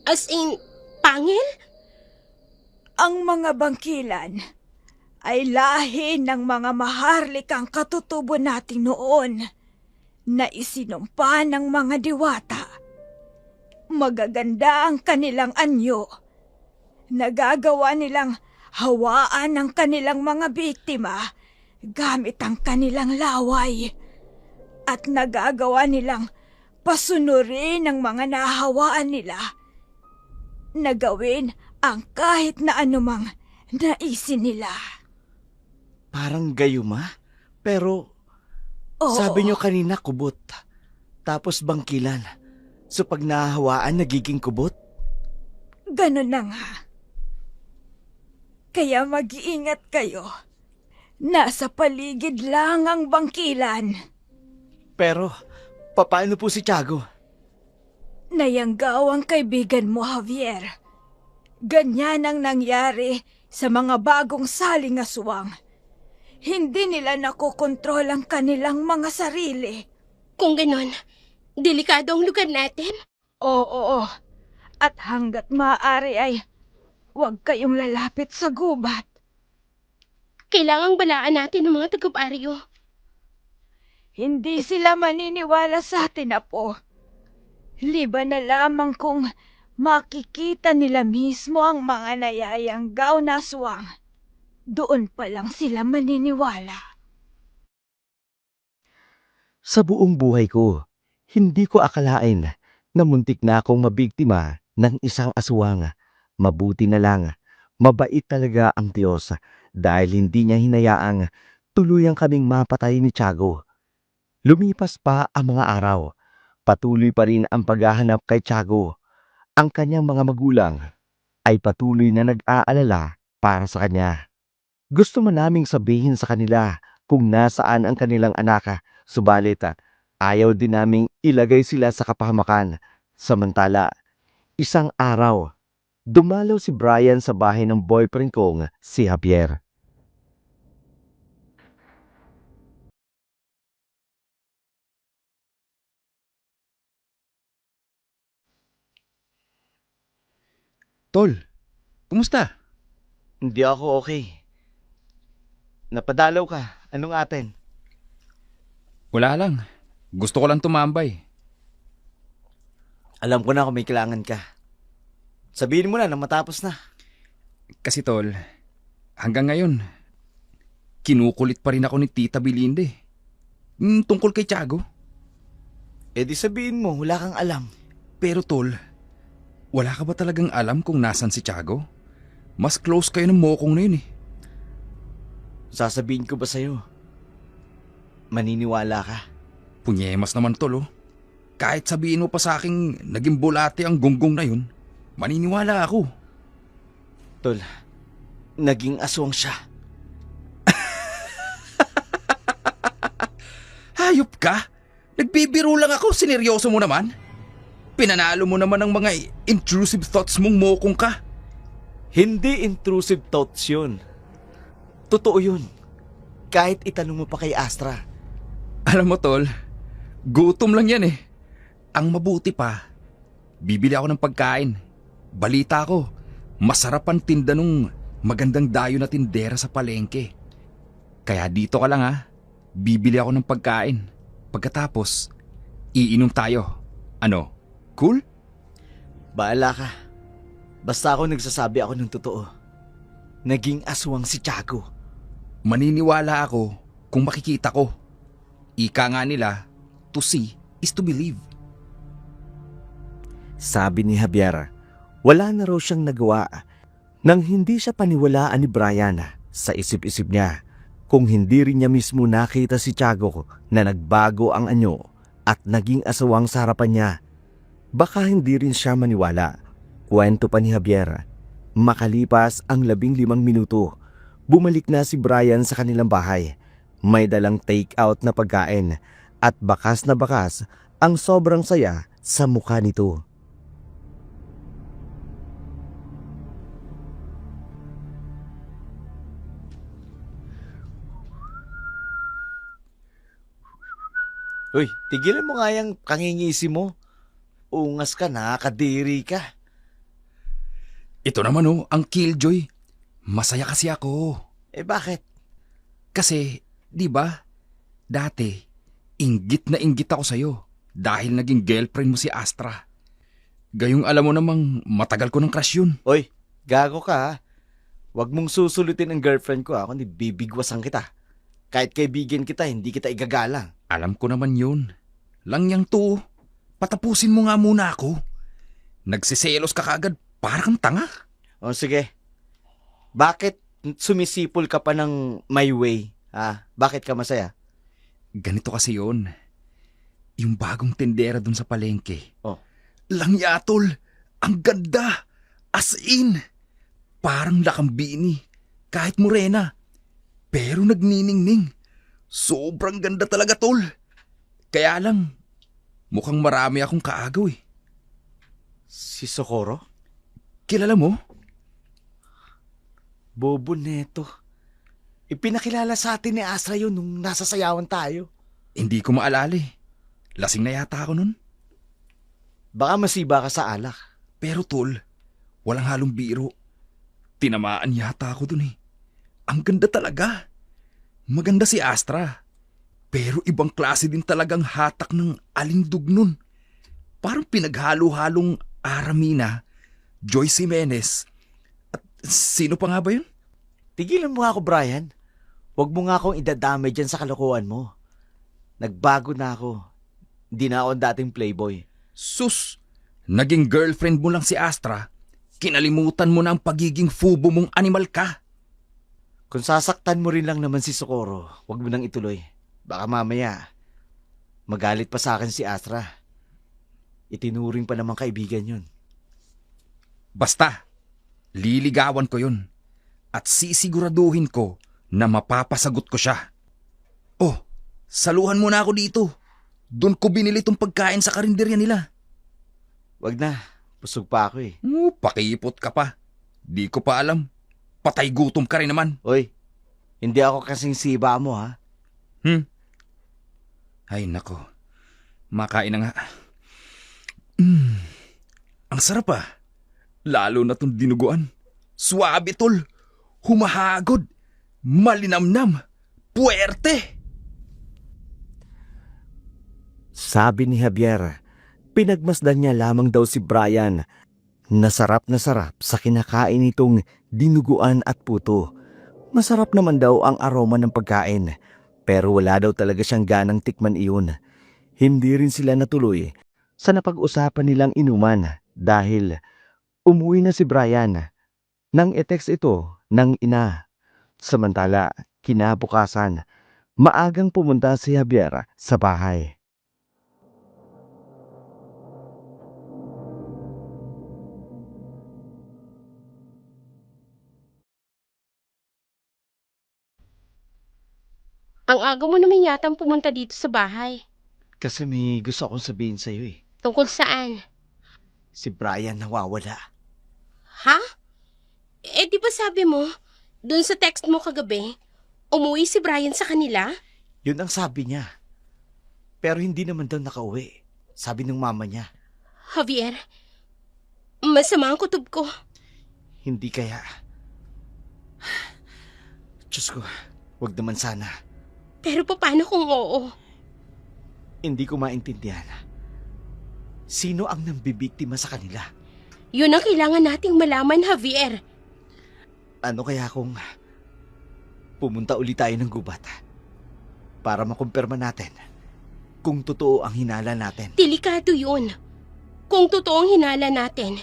As in, pangil? Ang mga bangkilan ay lahi ng mga maharlikang katutubo natin noon na isinumpa ng mga diwata. Magaganda ang kanilang anyo. Nagagawa nilang hawaan ang kanilang mga biktima gamit ang kanilang laway. At nagagawa nilang pasunurin ang mga nahawaan nila na gawin ang kahit na anumang naisin nila. Parang gayuma, pero Oo. sabi niyo kanina kubot, tapos bangkilan. So pag nahahawaan, nagiging kubot? Ganun na nga. Kaya mag-iingat kayo. Nasa paligid lang ang bangkilan. Pero, paano po si Tiago? Nayanggaw ang kaibigan mo, Javier. Ganyan ang nangyari sa mga bagong saling aswang. Hindi nila nakokontrol ang kanilang mga sarili. Kung ganun, delikado ang lugar natin. Oo. At hanggat maaari ay huwag kayong lalapit sa gubat. Kailangang balaan natin ng mga taga-baryo. Hindi sila maniniwala sa atin, Apo. Liban na lamang kung makikita nila mismo ang mga nayayanggaw na aswang. Doon pa lang sila maniniwala. Sa buong buhay ko, hindi ko akalain na muntik na akong mabiktima ng isang aswang. Mabuti na lang, mabait talaga ang Diyos dahil hindi niya hinayaang tuluyang kaming mapatay ni Tiago. Lumipas pa ang mga araw, patuloy pa rin ang paghahanap kay Tiago. Ang kanyang mga magulang ay patuloy na nag-aalala para sa kanya. Gusto man naming sabihin sa kanila kung nasaan ang kanilang anak. Subalit, ayaw din naming ilagay sila sa kapahamakan. Samantala, isang araw, dumalaw si Brian sa bahay ng boyfriend kong si Javier. Tol, kumusta? Hindi ako okay. Napadalaw ka. Anong atin? Wala lang. Gusto ko lang tumambay. Alam ko na kung may kailangan ka. Sabihin mo na nang matapos na. Kasi tol, hanggang ngayon, kinukulit pa rin ako ni Tita Belinde. Tungkol kay Tiago. Eh di sabihin mo, wala kang alam. Pero tol, wala ka ba talagang alam kung nasan si Tiago? Mas close kayo ng mokong na yun eh. Sasabihin ko ba sa'yo? Maniniwala ka. Punyemas naman tol oh. Kahit sabihin mo pa sa aking naging bulate ang gonggong na yun, maniniwala ako. Tol, naging aswang siya. Hayop ka? Nagbibiro lang ako, sineryoso mo naman? Pinanalo mo naman ang mga intrusive thoughts mong mokong ka. Hindi intrusive thoughts yun. Totoo yun. Kahit itanong mo pa kay Astra. Alam mo tol, gutom lang yan eh. Ang mabuti pa, bibili ako ng pagkain. Balita ko, masarap ang tinda nung magandang dayo na tindera sa palengke. Kaya dito ka lang ha, bibili ako ng pagkain. Pagkatapos, iinom tayo. Ano, cool? Baala ka. Basta ako nagsasabi ako ng totoo. Naging aswang si Tiago. Maniniwala ako kung makikita ko. Ika nga nila, to see is to believe. Sabi ni Javier, wala na raw siyang nagawa nang hindi siya paniwalaan ni Brian. Sa isip-isip niya, kung hindi rin niya mismo nakita si Tiago na nagbago ang anyo at naging asawang sa harapan niya, baka hindi rin siya maniwala. Kwento pa ni Javier, makalipas ang 15 minuto, bumalik na si Brian sa kanilang bahay. May dalang take-out na pagkain at bakas na bakas ang sobrang saya sa mukha nito. Uy, tigilan mo nga yung kangingisi mo. Ungas ka, nakakadiri ka. Ito naman oh, ang Killjoy. Masaya kasi ako. Eh bakit? Kasi, di ba, dati, inggit na inggit ako sa'yo dahil naging girlfriend mo si Astra. Gayong alam mo namang matagal ko ng crush yun. Uy, gago ka ha. Huwag mong susulutin ang girlfriend ko ha, kundi bibigwasan kita. Kahit kaibigan kita, hindi kita igagalang. Alam ko naman yun. Langyang to, patapusin mo nga muna ako. Nagsiselos ka kagad, parang tanga. O sige, bakit sumisipol ka pa ng my way? Ha? Bakit ka masaya? Ganito kasi yun. Yung bagong tendera dun sa palengke. Oh. Langyatol, ang ganda. As in, parang lakambini. Kahit morena. Pero nagniningning. Sobrang ganda talaga, tol. Kaya lang, mukhang marami akong kaagaw eh. Si Socorro? Kilala mo? Bobo neto. Ipinakilala sa atin ni Astra yun nung nasa sayawan tayo. Hindi ko maalala eh. Lasing na yata ako nun. Baka masiba ka sa alak. Pero tol, walang halong biro. Tinamaan yata ako dun eh. Ang ganda talaga. Maganda si Astra. Pero ibang klase din talagang hatak ng alindog nun. Parang pinaghalo-halong Aramina, Joyce Jimenez. At sino pa nga ba yun? Tigilan mo nga ako, Brian. Huwag mo nga akong idadamay dyan sa kalokohan mo. Nagbago na ako. Hindi na ako ang dating playboy. Sus, naging girlfriend mo lang si Astra. Kinalimutan mo na ang pagiging fubo mong animal ka. Kung sasaktan mo rin lang naman si Socorro, huwag mo nang ituloy. Baka mamaya, magalit pa sa akin si Astra. Itinuring pa naman kaibigan yun. Basta, liligawan ko yun. At sisiguraduhin ko na mapapasagot ko siya. Oh, saluhan mo na ako dito. Doon ko binili tong pagkain sa karinderya nila. Wag na, busog pa ako eh. Pakipot ka pa. Di ko pa alam. Patay gutom ka rin naman. Oy, hindi ako kasing siba mo ha. Ay nako, makain na nga. Ang sarap ah. Lalo na tong dinuguan. Suwabe tol. Humahagod. Malinamnam. Puwerte. Sabi ni Javier, pinagmasdan niya lamang daw si Brian na sarap sa kinakain nitong dinuguan at puto. Masarap naman daw ang aroma ng pagkain, pero wala daw talaga siyang ganang tikman iyon. Hindi rin sila natuloy sa napag-usapan nilang inuman dahil umuwi na si Brian nang i-text ito ng ina. Samantala, kinabukasan, maagang pumunta si Javier sa bahay. Ang aga mo naman yatang pumunta dito sa bahay. Kasi may gusto akong sabihin sa'yo eh. Tungkol saan? Si Brian nawawala. Ha? Di ba sabi mo, dun sa text mo kagabi, umuwi si Brian sa kanila? Yun ang sabi niya. Pero hindi naman daw nakauwi. Sabi ng mama niya. Javier, masama ang kutob ko. Hindi kaya. Diyos ko, wag naman sana. Pero paano kung oo? Hindi ko maintindihan. Sino ang nambibiktima sa kanila? Yun ang kailangan nating malaman, Javier. Ano kaya kung pumunta ulit tayo ng gubat para makumpirma natin kung totoo ang hinala natin? Delikado yun. Kung totoong hinala natin,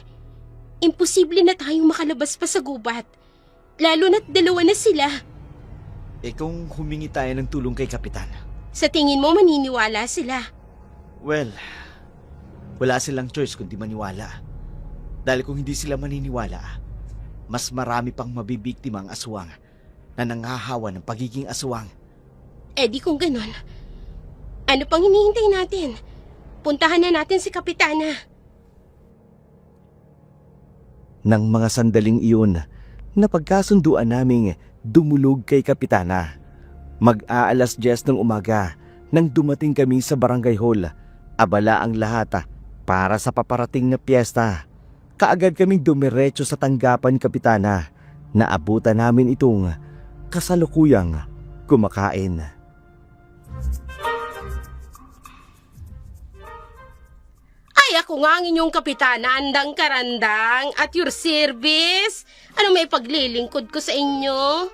imposible na tayong makalabas pa sa gubat. Lalo na't dalawa na sila. Kung humingi tayo ng tulong kay Kapitan? Sa tingin mo maniniwala sila? Well, wala silang choice kundi maniwala. Dahil kung hindi sila maniniwala, mas marami pang mabibiktima ang aswang na nanghahawa ng pagiging aswang. Di kung ganon, ano pang hinihintay natin? Puntahan na natin si Kapitana. Nang mga sandaling iyon, napagkasunduan naming dumulog kay Kapitana. Mag-aalas 10 ng umaga nang dumating kami sa barangay hall. Abala ang lahat para sa paparating na piyesta. Kaagad kaming dumiretso sa tanggapan Kapitana. Naabutan namin itong kasalukuyang kumakain. Ay, ako nga ang inyong Kapitana, andang karandang, at your service. Ano may paglilingkod ko sa inyo?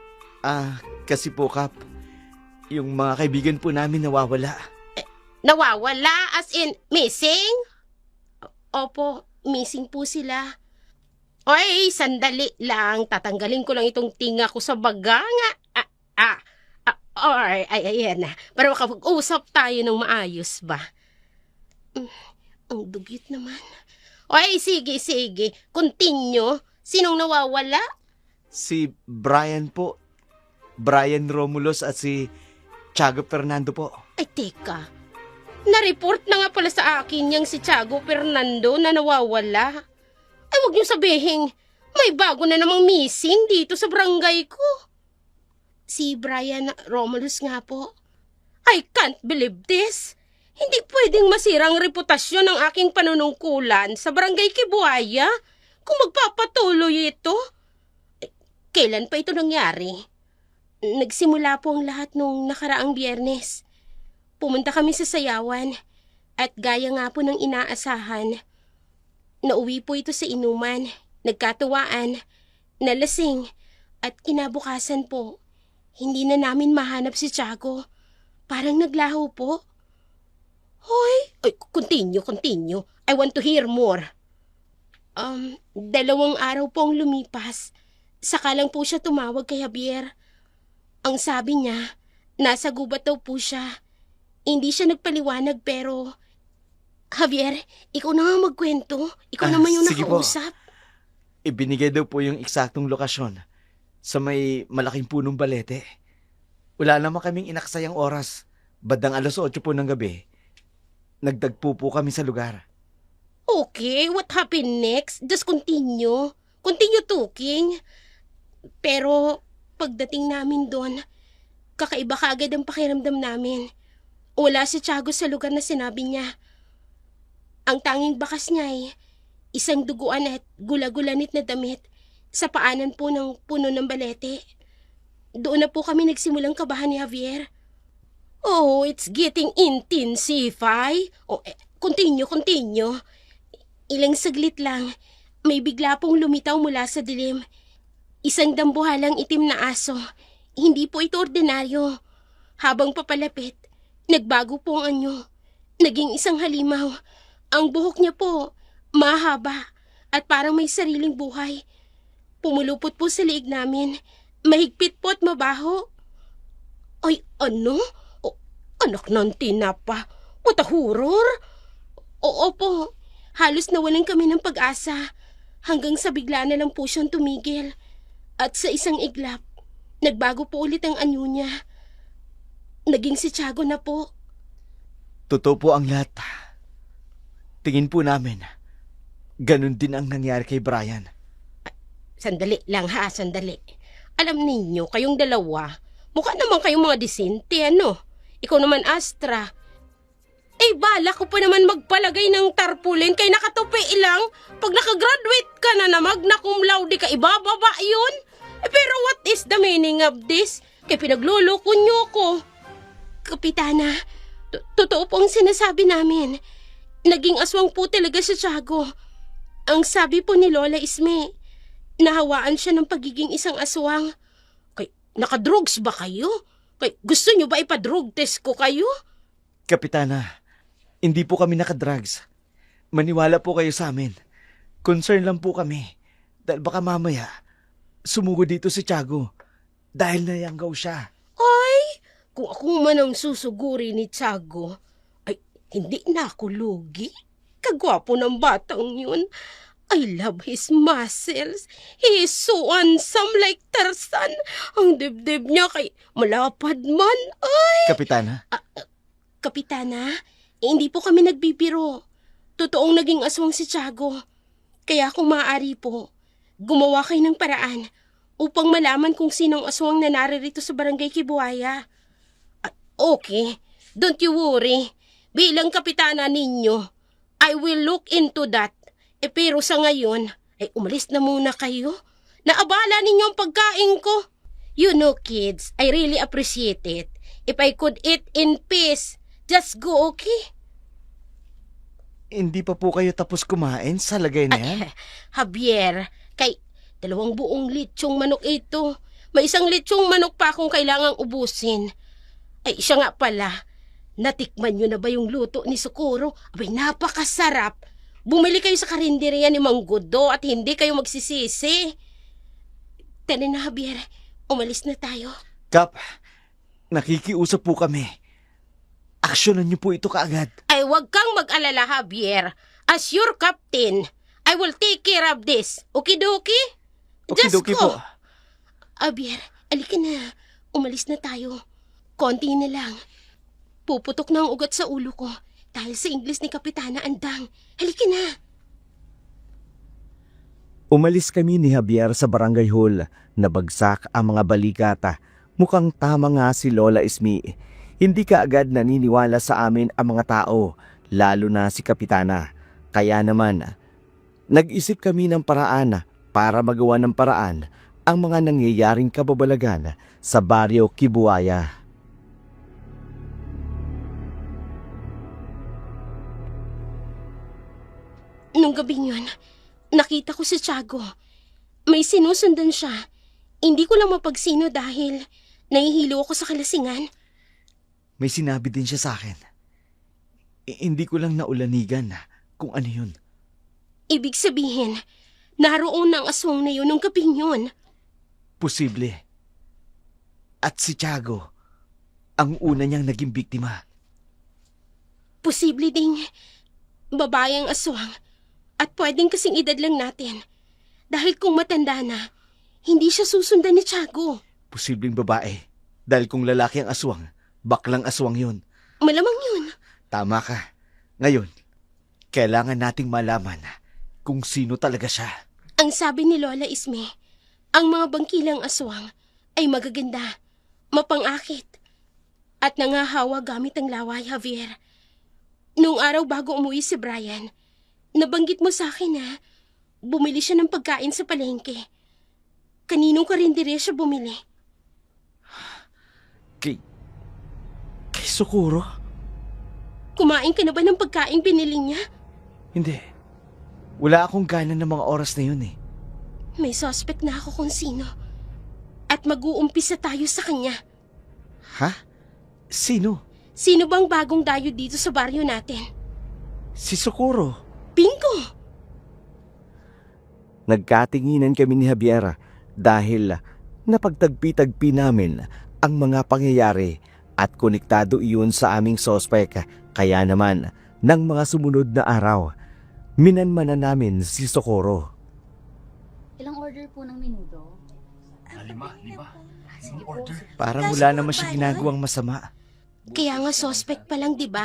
Kasi po Kap, yung mga kaibigan po namin nawawala. Nawawala as in missing? Opo, missing po sila. Oy, sandali lang. Tatanggalin ko lang itong tinga ko sa baga nga. Ayan na. Para makapag-usap tayo ng maayos ba? Ang dugit naman. Oy, sige. Continue. Sinong nawawala? Si Brian po. Brian Romulos at si Tiago Fernando po. Ay, teka. Na-report na nga pala sa akin yung si Tiago Fernando na nawawala. Ay, wag niyo sabihin, may bago na namang missing dito sa barangay ko. Si Brian Romulus nga po. I can't believe this. Hindi pwedeng masirang reputasyon ng aking panunungkulan sa barangay Kibuaya kung magpapatuloy ito. Kailan pa ito nangyari? Nagsimula po ang lahat nung nakaraang Biyernes. Pumunta kami sa sayawan at gaya nga po ng inaasahan, nauwi po ito sa inuman, nagkatuwaan, nalasing, at kinabukasan po, hindi na namin mahanap si Tiago. Parang naglaho po. Hoy, continue. I want to hear more. 2 araw po ang lumipas. Saka lang po siya tumawag kay Javier. Ang sabi niya, nasa gubat daw po siya. Hindi siya nagpaliwanag pero... Javier, ikaw na nga magkwento. Ikaw naman yung sige po. nakausap. Ibinigay daw po yung eksaktong lokasyon sa may malaking punong balete. Wala naman kaming inaksayang oras. Bandang 8:00 po ng gabi. Nagtagpo po kami sa lugar. Okay, what happened next? Just continue. Continue talking. Pero pagdating namin doon, kakaiba kaagad ang pakiramdam namin. Wala si Tiago sa lugar na sinabi niya. Ang tanging bakas niya ay isang duguan at gula-gulanit na damit sa paanan po ng puno ng balete. Doon na po kami nagsimulang kabahan ni Javier. Oh, it's getting intensify. Oh, continue. Ilang saglit lang, may bigla pong lumitaw mula sa dilim. Isang dambuhalang itim na aso. Hindi po ito ordinaryo. Habang papalapit, nagbago po ang anyo. Naging isang halimaw. Ang buhok niya po, mahaba at parang may sariling buhay. Pumulupot po sa liig namin. Mahigpit po at mabaho. Ay, ano? Anak ng tinapa. What a horror! Oo po, halos nawalan kami ng pag-asa hanggang sa bigla na lang po siyang tumigil. At sa isang iglap, nagbago po ulit ang anyo niya. Naging si Tiago na po. Totoo po ang lahat. Tingin po namin, ganun din ang nangyari kay Brian. Sandali lang ha, sandali. Alam ninyo, kayong dalawa, mukha naman kayong mga disente, ano? Ikaw naman, Astra. Eh, bala ko pa naman magpalagay ng tarpaulin kay nakatupi lang. Pag nakagraduate ka na magna cum laude ka, ibababa yun. Eh, pero what is the meaning of this? Kaya pinagluloko nyo ko. Kapitana, totoo po ang sinasabi namin. Naging aswang po talaga si Tiago. Ang sabi po ni Lola Isme, nahawaan siya ng pagiging isang aswang. Kay, nakadrugs ba kayo? Kay, gusto nyo ba ipadrug test ko kayo? Kapitana, hindi po kami nakadrugs. Maniwala po kayo sa amin. Concern lang po kami. Dahil baka mamaya, sumugod dito si Tiago. Dahil nayanggaw siya. Ay, kung ako man ang susuguri ni Tiago, ay hindi na ako lugi. Kagwapo ng batang yun. I love his muscles. He is so handsome like Tarzan. Ang dibdib niya kay malapad man. Ay! Kapitana, Kapitana, hindi po kami nagbibiro. Totoong naging aswang si Tiago. Kaya kung maaari po, gumawa kayo ng paraan upang malaman kung sinong aswang na naririto sa barangay Kibuaya. Okay, don't you worry. Bilang kapitana ninyo, I will look into that. Pero sa ngayon, ay umalis na muna kayo. Naabala ninyo ang pagkain ko. You know, kids, I really appreciate it. If I could eat in peace, just go, okay? hindi pa po kayo tapos kumain sa lagay na yan? Javier, kay 2 buong litsyong manok ito. May 1 litsyong manok pa akong kailangang ubusin. Ay, siya nga pala. Natikman nyo na ba yung luto ni Socorro? Abay, napakasarap. Bumili kayo sa karinderya ni Mang Godo at hindi kayo magsisisi. Tara na, Javier. Umalis na tayo. Kap, nakikiusap po kami. Aksyonan niyo po ito kaagad. Ay, wag kang mag-alala, Javier. As your captain, I will take care of this. Okidoki? Just Okidoki go. po. Javier, alika na. Umalis na tayo. Konti na lang. Puputok na ang ugat sa ulo ko dahil sa Ingles ni Kapitana Andang. Halika na. Umalis kami ni Javier sa barangay hall. Nabagsak ang mga balikata. Mukhang tama nga si Lola Ismi. Hindi kaagad naniniwala sa amin ang mga tao, lalo na si Kapitana. Kaya naman, nag-isip kami ng paraan para magawa ng paraan ang mga nangyayaring kababalagan sa baryo Kibuaya. Nung gabing yun, nakita ko si Tiago. May sinusundan siya. Hindi ko lang mapagsino dahil nahihilo ako sa kalasingan. May sinabi din siya sa akin. Hindi ko lang naulanigan kung ano yun. Ibig sabihin, naroon ang aswang na yun nung gabing yun. Posible. At si Tiago, ang una niyang naging biktima. Posible ding babae ang aswang at pwedeng kasing edad lang natin. Dahil kung matanda na, hindi siya susundan ni Tiago. Posibleng babae. Dahil kung lalaki ang aswang, baklang aswang yun. Malamang yun. Tama ka. Ngayon, kailangan nating malaman kung sino talaga siya. Ang sabi ni Lola Isme, ang mga bangkilang aswang ay magaganda, mapangakit, at nangahawa gamit ang laway, Javier. Nung araw bago umuwi si Brian, nabanggit mo sa akin na bumili siya ng pagkain sa palengke. Kaninong karinderiya siya bumili? Kay Socorro? Kumain ka na ba ng pagkain binili niya? Hindi. Wala akong gana ng mga oras na yun eh. May suspect na ako kung sino. At mag-uumpisa tayo sa kanya. Ha? Sino? Sino bang bagong dayo dito sa baryo natin? Si Socorro. Bingo! Nagkatinginan kami ni Javier dahil napagtagpi-tagpi namin ang mga pangyayari at konektado iyon sa aming sospek. Kaya naman, ng mga sumunod na araw, minanmanan namin si Socorro. Ilang order po ng menudo? Lima. Sige po. Parang wala naman siya ginagawang masama. Kaya nga suspect pa lang, di ba?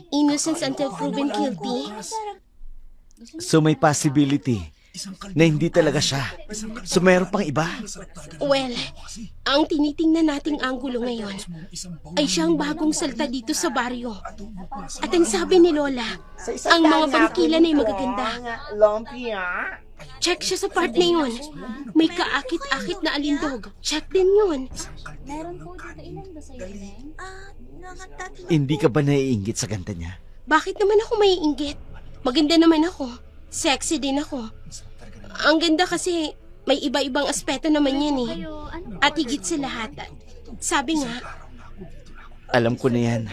Innocence until proven guilty. So may possibility na hindi talaga siya. So mayroon pang iba. Well, ang tinitingnan nating anggulo ngayon ay siyang bagong salta dito sa baryo. At ang sabi ni Lola, ang mga bangkilan ay magaganda. Check siya sa part na yun. May kaakit-akit na alindog. Check din yun. Meron po dito, ilan ba sa'yo, Neng? Hindi ka ba naiinggit sa ganda niya? Bakit naman ako maiinggit? Maganda naman ako. Sexy din ako. Ang ganda kasi may iba-ibang aspeto naman yan eh. Kayo, ano At higit sa lahat, sabi nga, Alam ko na yan.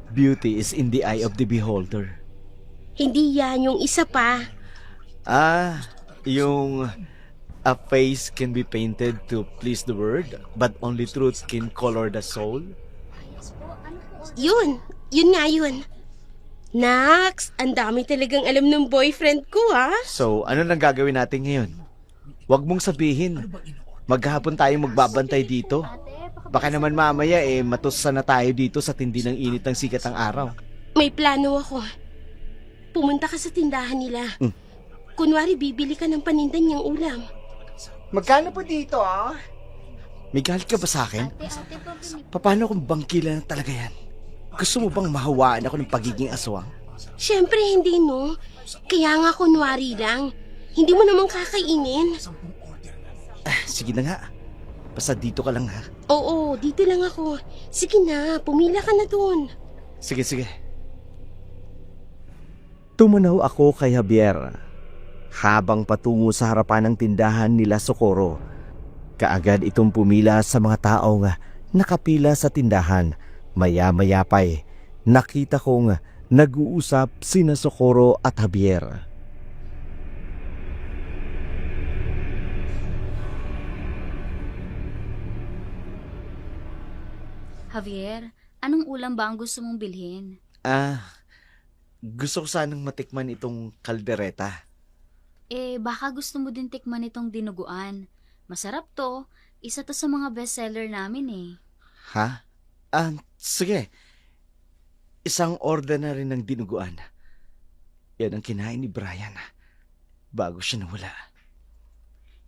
Beauty is in the eye of the beholder. hindi yan yung isa pa. Yung a face can be painted to please the world, but only truth can color the soul. Yun nga yun. Nax, ang dami talagang alam ng boyfriend ko ha. So, ano nang gagawin natin ngayon? Huwag mong sabihin. Maghapon tayo magbabantay dito. Baka naman mamaya matusan na tayo dito sa tindi ng init ng sikat ng araw. May plano ako. Pumunta ka sa tindahan nila. Kunwari bibili ka ng paninda niyang ulam. Magkano po dito May galit ka ba sa akin? Paano kung bangkila na talaga yan? Gusto mo bang mahawaan ako ng pagiging aswang? Siyempre hindi no. Kaya nga kunwari lang. Hindi mo naman kakainin. Sige na nga. Basta dito ka lang ha. Oo, dito lang ako. Sige na, pumila ka na dun. Sige. Tumanaw ako kay Javier. Habang patungo sa harapan ng tindahan nila Socorro, kaagad itong pumila sa mga taong nakapila sa tindahan. Maya-maya pa'y nakita kong nag-uusap sina Socorro at Javier. Javier, anong ulam ba ang gusto mong bilhin? Gusto ko sanang matikman itong kaldereta. Baka gusto mo din tikman itong dinuguan. Masarap to. Isa to sa mga bestseller namin eh. Ha? Sige. Isang order na rin ng dinuguan. Yan ang kinain ni Brian bago siya nawala.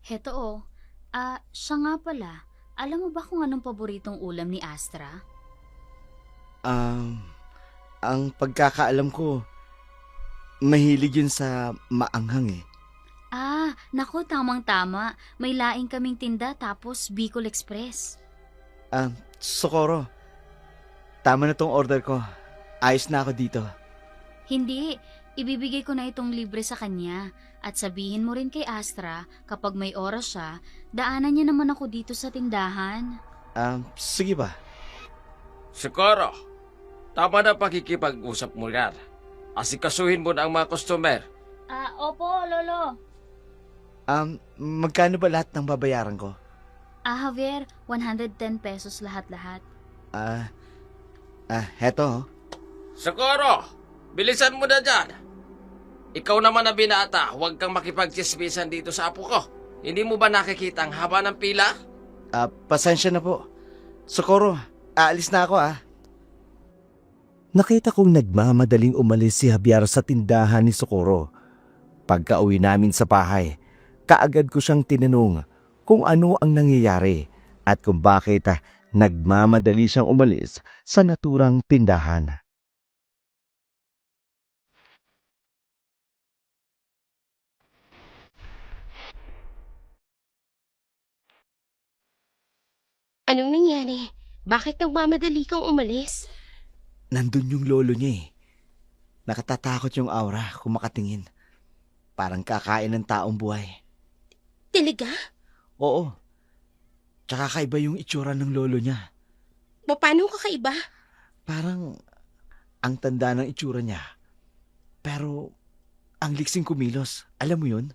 Heto siya nga pala. Alam mo ba kung anong paboritong ulam ni Astra? Ang pagkakaalam ko, mahilig yun sa maanghang Naku, tamang-tama. May laing kaming tinda tapos Bicol Express. Socorro, tama na tong order ko. Ayos na ako dito. Hindi, ibibigay ko na itong libre sa kanya. At sabihin mo rin kay Astra, kapag may oras siya, daanan niya naman ako dito sa tindahan. Sige ba? Socorro, tama na pakikipag-usap mo yan. Asikasuhin mo na ang mga customer. Opo, Lolo. Magkano ba lahat ng babayaran ko? Javier, 110 pesos lahat-lahat. Heto. Socorro, bilisan mo na dyan. Ikaw naman na binata, huwag kang makipagtsismisan dito sa apo ko. Hindi mo ba nakikita ang haba ng pila? Pasensya na po. Socorro, aalis na ako Nakita kong nagmamadaling umalis si Javier sa tindahan ni Socorro. Pagka-uwi namin sa bahay, kaagad ko siyang tinanong kung ano ang nangyayari at kung bakit nagmamadali siyang umalis sa naturang tindahan. Anong nangyari? Bakit nagmamadali kang umalis? Nandun yung lolo niya Nakatatakot yung aura kung makatingin. Parang kakain ng taong buhay. Talaga? Oo. Tsaka kaiba yung itsura ng lolo niya. Paano kakaiba? Parang ang tanda ng itsura niya. Pero ang liksing kumilos. Alam mo yun?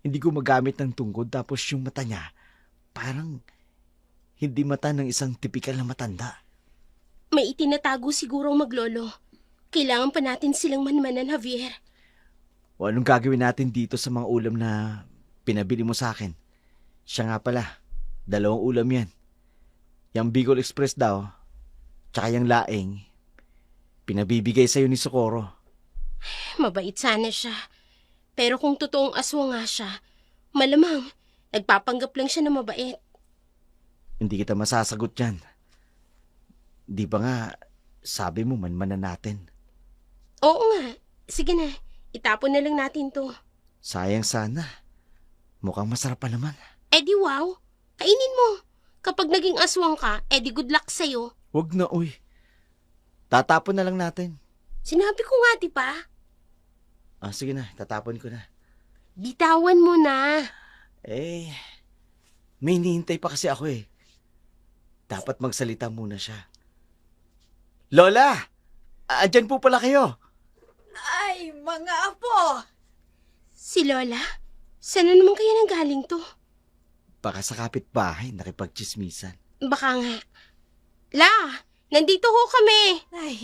Hindi ko magamit ng tungkod tapos yung mata niya parang hindi mata ng isang tipikal na matanda. May itinatago siguro maglolo. Kailangan pa natin silang manmanan, Javier. O anong gagawin natin dito sa mga ulam na pinabili mo sa akin? Siya nga pala, 2 ulam yan. Yung Bicol Express daw, tsaka yung laing, pinabibigay sa'yo ni Socorro. Mabait sana siya. Pero kung totoong aswang nga siya, malamang nagpapanggap lang siya na mabait. Hindi kita masasagot yan. Di ba nga, sabi mo manmanan natin. Oo nga. Sige na, itapon na lang natin to. Sayang sana. Mukhang masarap pa naman. Eh di wow, kainin mo. Kapag naging aswang ka, eh di good luck sa'yo. Wag na, uy. Tatapon na lang natin. Sinabi ko nga, di ba? Sige na, tatapon ko na. Bitawan mo na. May hinihintay pa kasi ako Dapat magsalita muna siya. Lola! Andyan po pala kayo. Ay, mga apo! Si Lola? Saan na naman kaya nanggaling to? Baka sa kapitbahay nakipagchismisan. Baka nga. La, nandito ho kami. Ay,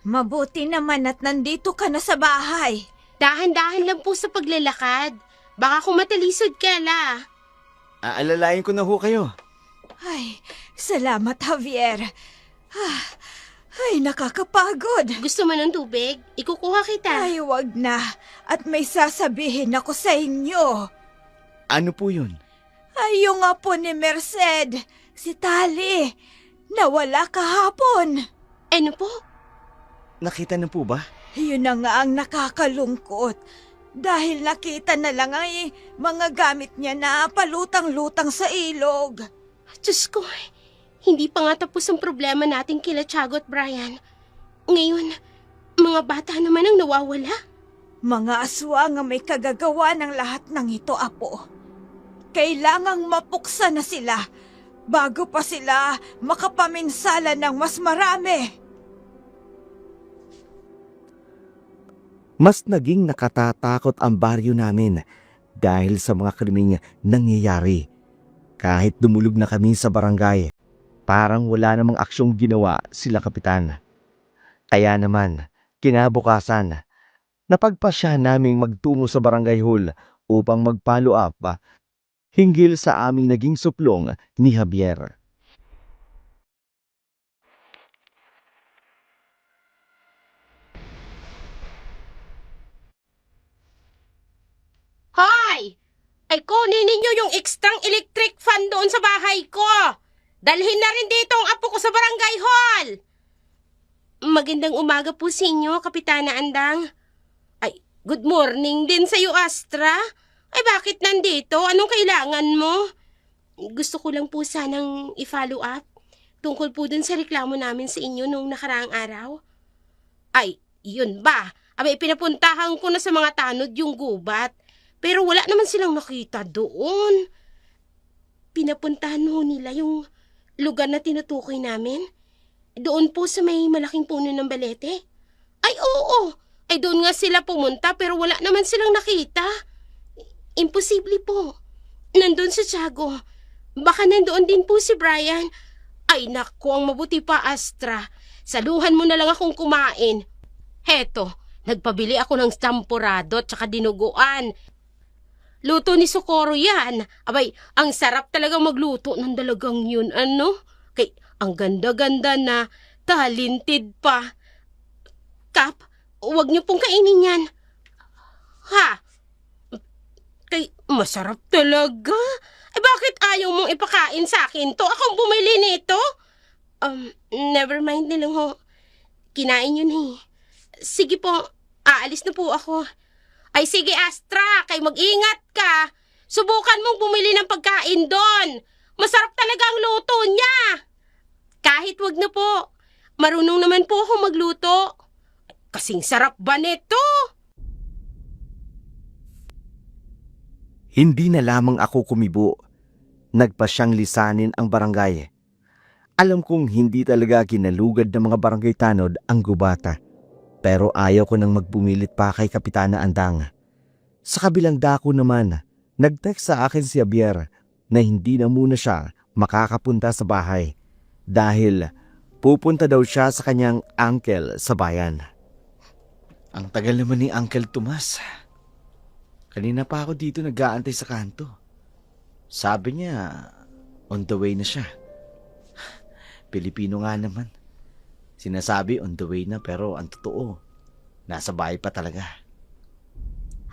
mabuti naman at nandito ka na sa bahay. Dahan-dahan lang po sa paglalakad. Baka kung matalisod ka, La. Aalalayan ko na ho kayo. Ay, salamat, Javier. Ay, nakakapagod. Gusto mo ng tubig? Ikukuha kita. Ay, wag na. At may sasabihin ako sa inyo. Ano po yun? Ay, yung apo ni Merced, si Tali, nawala kahapon. Ano po? Nakita na po ba? Yun na nga ang nakakalungkot. Dahil nakita na lang ay mga gamit niya na palutang-lutang sa ilog. Diyos ko, hindi pa nga tapos ang problema natin kila Tiago at Brian. Ngayon, mga bata naman ang nawawala. Mga aswang ang may kagagawa ng lahat ng ito, apo. Kailangang mapuksa na sila bago pa sila makapaminsala ng mas marami. Mas naging nakatatakot ang baryo namin dahil sa mga krimeng nangyayari. Kahit dumulog na kami sa barangay, parang wala namang aksyong ginawa sila kapitan. Kaya naman, kinabukasan, napagpasya naming magtungo sa barangay hall upang mag-follow up hinggil sa aming naging suplong ni Javier. Hoy! Ay kunin ninyo yung extrang electric fan doon sa bahay ko. Dalhin na rin dito ang apo ko sa barangay hall. Magandang umaga po sa inyo, Kapitana Andang. Ay, good morning din sa'yo, Astra. Ay, bakit nandito? Anong kailangan mo? Gusto ko lang po sanang i-follow up tungkol po dun sa reklamo namin sa inyo nung nakaraang araw. Ay, yun ba? Abay, pinapuntahan ko na sa mga tanod yung gubat. Pero wala naman silang nakita doon. Pinapuntahan ho nila yung lugar na tinutukoy namin. Doon po sa may malaking puno ng balete. Ay, oo. Ay, doon nga sila pumunta pero wala naman silang nakita. Imposible po. Nandun sa Tiago. Baka nandoon din po si Brian. Ay, naku, ang mabuti pa, Astra. Saluhan mo na lang akong kumain. Heto, nagpabili ako ng stampurado at saka dinuguan. Luto ni Socorro yan. Abay, ang sarap talaga magluto ng dalagang yun, ano? Kay, Ang ganda-ganda na, talented pa. Kap, huwag niyo pong kainin yan. Ha? Masarap talaga. Bakit ayaw mong ipakain sa akin to? Akong bumili nito. Never mind na lang ho. Kinain yun eh. Sige po, aalis na po ako. Ay sige Astra, kay mag-ingat ka. Subukan mong bumili ng pagkain doon. Masarap talaga ang luto niya. Kahit wag na po. Marunong naman po ako magluto. Kasing sarap ba nito? Hindi na lamang ako kumibo. Nagpa siyang lisanin ang barangay. Alam kong hindi talaga kinalugad ng mga barangay tanod ang gubata. Pero ayaw ko nang magbumilit pa kay Kapitana Andang. Sa kabilang dako naman, nag-text sa akin si Javier na hindi na muna siya makakapunta sa bahay dahil pupunta daw siya sa kanyang uncle sa bayan. Ang tagal naman ni Uncle Tomas. Kanina pa ako dito nag-aantay sa kanto. Sabi niya, on the way na siya. Pilipino nga naman. Sinasabi on the way na pero ang totoo, nasa bahay pa talaga.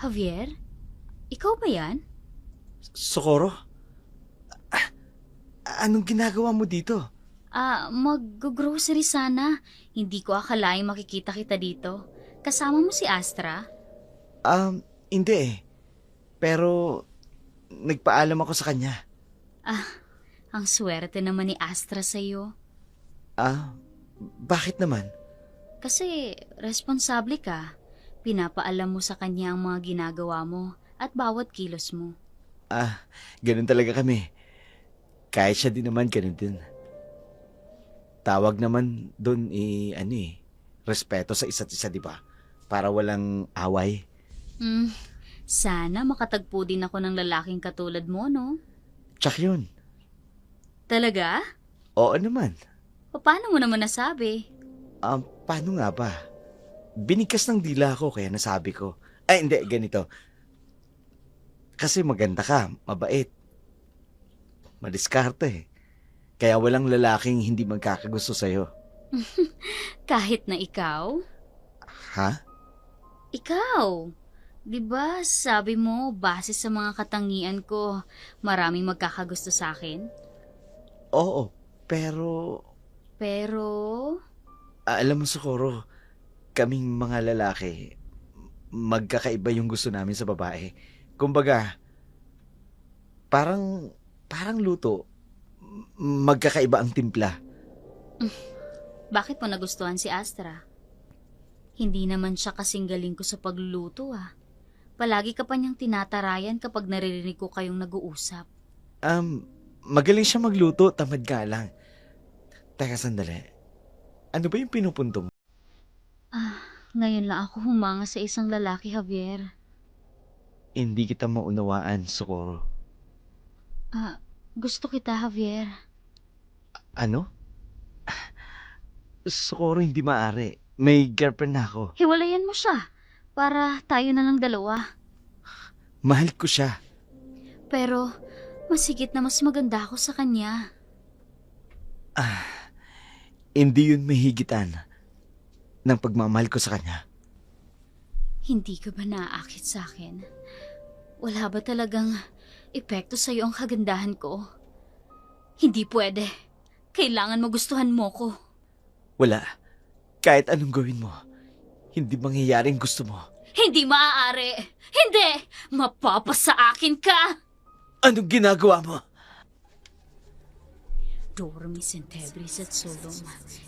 Javier? Ikaw ba yan? Socorro? Anong ginagawa mo dito? Mag-grocery sana. Hindi ko akalaing makikita kita dito. Kasama mo si Astra? Hindi eh. Pero, nagpaalam ako sa kanya. Ang swerte naman ni Astra sa'yo. Bakit naman? Kasi responsable ka. Pinapaalam mo sa kanya ang mga ginagawa mo at bawat kilos mo. Ganun talaga kami. Kahit siya din naman, ganun din. Tawag naman doon respeto sa isa't isa, di ba? Para walang away. Sana makatagpo din ako ng lalaking katulad mo, no? Tsak yun. Talaga? Oo naman. Paano mo naman nasabi? Paano nga ba? Binigkas ng dila ko kaya nasabi ko. Ay, hindi, ganito. Kasi maganda ka, mabait. Madiskarte. Kaya walang lalaking hindi magkakagusto sa'yo. Kahit na ikaw? Ha? Ikaw? Diba sabi mo, base sa mga katangian ko, maraming magkakagusto sa akin? Oo, pero... Pero... alam mo, Socorro, kaming mga lalaki, magkakaiba yung gusto namin sa babae. Kumbaga, parang luto, magkakaiba ang timpla. Bakit mo nagustuhan si Astra? Hindi naman siya kasing galing ko sa pagluluto Palagi ka pa niyang tinatarayan kapag naririnig ko kayong nag-uusap. Magaling siya magluto, tamad ka lang. Teka, sandali. Ano ba yung pinupunto mo? Ngayon lang ako humanga sa isang lalaki, Javier. Hindi kita maunawaan, Socorro. Gusto kita, Javier. Ano? Socorro, hindi maaari. May girlfriend na ako. Hiwalayan mo siya para tayo na lang dalawa. Mahal ko siya. Pero masigit na mas maganda ako sa kanya. Hindi yun mahigitan ng pagmamahal ko sa kanya. Hindi ka ba naaakit sa akin? Wala ba talagang epekto sa'yo ang kagandahan ko? Hindi pwede. Kailangan magustuhan mo ko. Wala. Kahit anong gawin mo, hindi mangyayaring gusto mo. Hindi maaari. Hindi! Mapapasa akin ka! Anong ginagawa mo? Dormis in tebris et solum,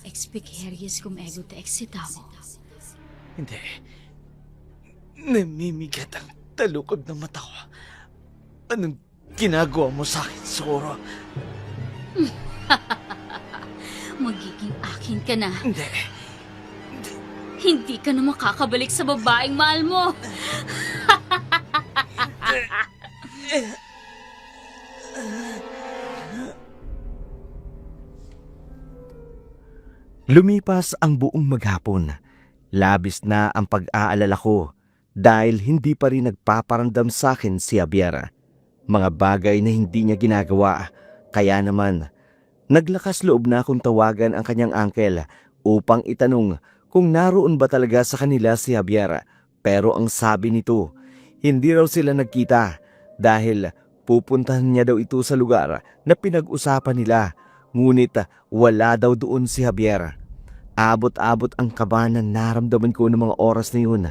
expecerius cum ego te excitavo. Hindi. Namimigat ang talukod ng mata ko. Anong ginagawa mo sa akin, Socorro? Magiging akin ka na. Hindi. Hindi ka na makakabalik sa babaeng mahal mo. Lumipas ang buong maghapon. Labis na ang pag-aalala ko dahil hindi pa rin nagpaparamdam sa akin si Javier. Mga bagay na hindi niya ginagawa, kaya naman Naglakas loob na akong tawagan ang kanyang uncle upang itanong kung naroon ba talaga sa kanila si Javier. Pero ang sabi nito, hindi raw sila nagkita dahil pupuntahan niya daw ito sa lugar na pinag-usapan nila. Ngunit wala daw doon si Javier. Abot-abot ang kaba na naramdaman ko ng mga oras na yun.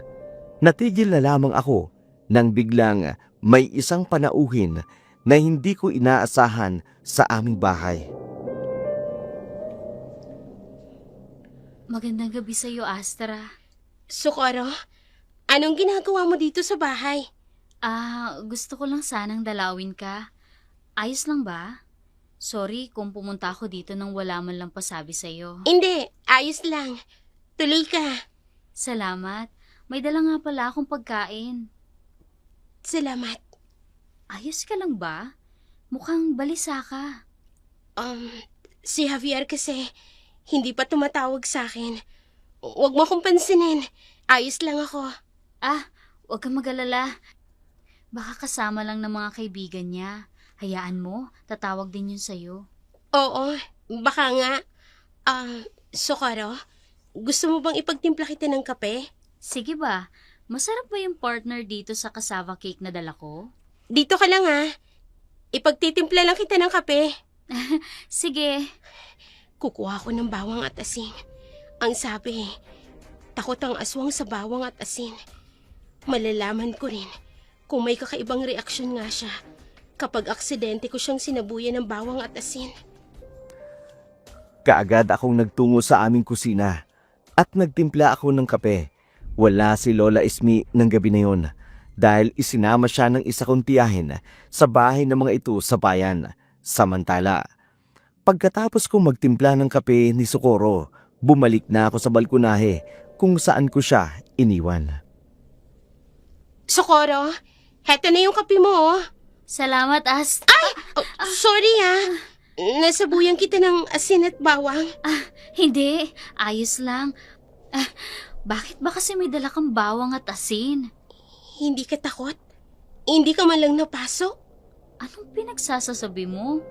Natigil na lamang ako nang biglang may isang panauhin na hindi ko inaasahan sa aming bahay. Magandang gabi sa iyo, Astra. Socorro, anong ginagawa mo dito sa bahay? Gusto ko lang sanang dalawin ka. Ayos lang ba? Sorry kung pumunta ako dito nang wala man lang pasabi sa iyo. Hindi, ayos lang. Tuloy ka. Salamat. May dala nga pala akong pagkain. Salamat. Ayos ka lang ba? Mukhang balisa ka. Si Javier kasi hindi pa tumatawag sa akin. Huwag mo akong pansinin. Ayos lang ako. Huwag kang mag-alala. Baka kasama lang ng mga kaibigan niya. Hayaan mo, tatawag din yun sa'yo. Oo, baka nga. Socorro, gusto mo bang ipagtimpla kita ng kape? Sige ba? Masarap ba yung partner dito sa cassava cake na dala ko? Dito ka lang ha. Ipagtitimpla lang kita ng kape. Sige. Kukuha ko ng bawang at asin. Ang sabi, takot ang aswang sa bawang at asin. Malalaman ko rin kung may kakaibang reaksyon nga siya kapag aksidente ko siyang sinabuyan ng bawang at asin. Kaagad akong nagtungo sa aming kusina at nagtimpla ako ng kape. Wala si Lola Ismi ng gabi na yon dahil isinama siya ng isa kong tiyahin sa bahay ng mga ito sa bayan. Samantala, pagkatapos kong magtimpla ng kape ni Socorro, bumalik na ako sa balkonahe kung saan ko siya iniwan. Socorro, heto na yung kape mo oh. Salamat, Ast. Sorry ha. Nasabuyan kita ng asin at bawang. Hindi. Ayos lang. Bakit ba kasi may dala kang bawang at asin? Hindi ka takot? Hindi ka man lang napasok? Anong pinagsasasabi mo?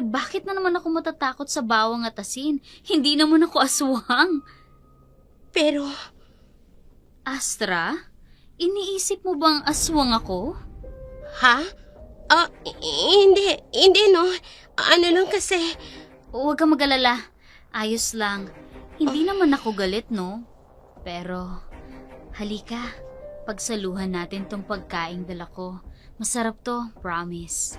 Bakit na naman ako matatakot sa bawang at asin? Hindi naman ako aswang. Pero, Astra, iniisip mo bang aswang ako? ha? Hindi no. Ano lang kasi, Huwag kang mag-alala. Ayos lang. Hindi naman ako galit, no? Pero, halika. Pagsaluhan natin tong pagkaing dala ko. Masarap to, promise.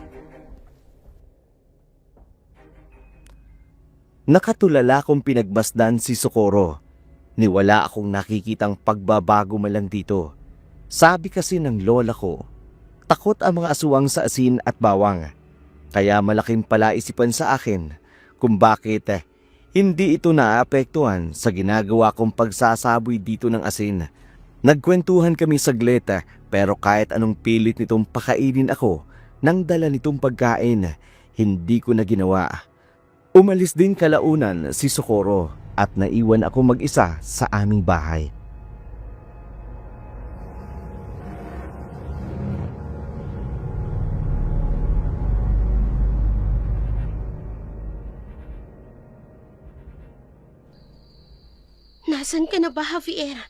Nakatulala kong pinagbasdan si Socorro. Niwala akong nakikitang pagbabago man lang dito. Sabi kasi ng lola ko, takot ang mga aswang sa asin at bawang. Kaya malaking palaisipan sa akin kung bakit hindi ito naapektuhan sa ginagawa kong pagsasaboy dito ng asin. Nagkwentuhan kami saglit pero kahit anong pilit nitong pakainin ako nang dala nitong pagkain, hindi ko na ginawa. Umalis din kalaunan si Socorro at naiwan ako mag-isa sa aming bahay. nasan ka na ba, Javier?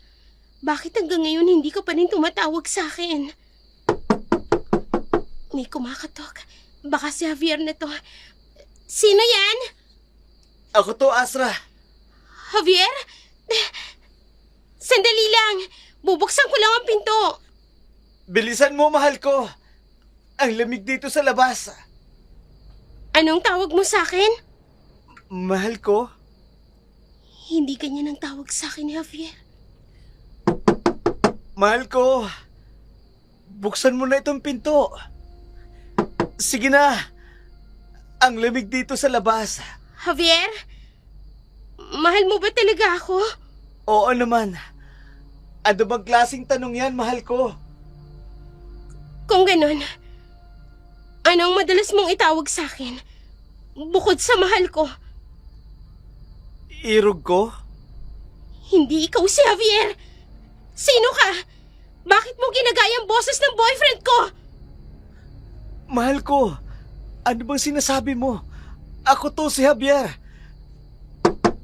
Bakit hanggang ngayon hindi ka pa rin tumatawag sa akin? May kumakatok. Baka si Javier na to. Sino yan? Ako to, Astra. Javier? Sandali lang. Bubuksan ko lang ang pinto. Bilisan mo, mahal ko. Ang lamig dito sa labas. Anong tawag mo sa akin? Mahal ko? Hindi ganyan ang tawag sa akin, Javier. Mahal ko. Buksan mo na itong pinto. Sige na. Ang lamig dito sa labas. Javier? Mahal mo ba talaga ako? Oo naman. Ano bang klaseng tanong yan, mahal ko? Kung ganon, anong madalas mong itawag sa akin? Bukod sa mahal ko, Irog ko? hindi ikaw si Javier. Sino ka? Bakit mo ginagayang boses ng boyfriend ko? Mahal ko. Ano bang sinasabi mo? Ako to si Javier.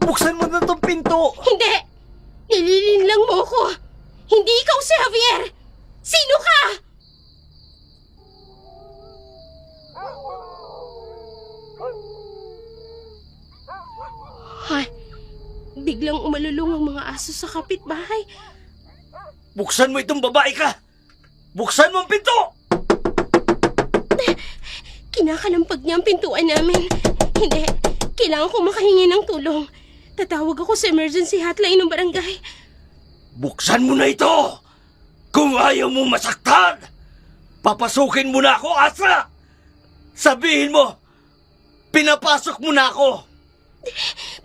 Buksan mo na tong pinto. Hindi! Nililin lang mo ko! Hindi ikaw si Javier! Sino ka? Ay, biglang umalulong ang mga aso sa kapitbahay. Buksan mo itong babae ka! Buksan mo ang pinto! Kinakalampag niya ang pintuan namin. Hindi, kailangan ko makahingi ng tulong. Tatawag ako sa emergency hotline ng barangay. Buksan mo na ito! Kung ayaw mo masaktan, papasukin mo na ako, Astra! Sabihin mo, pinapasok mo na ako!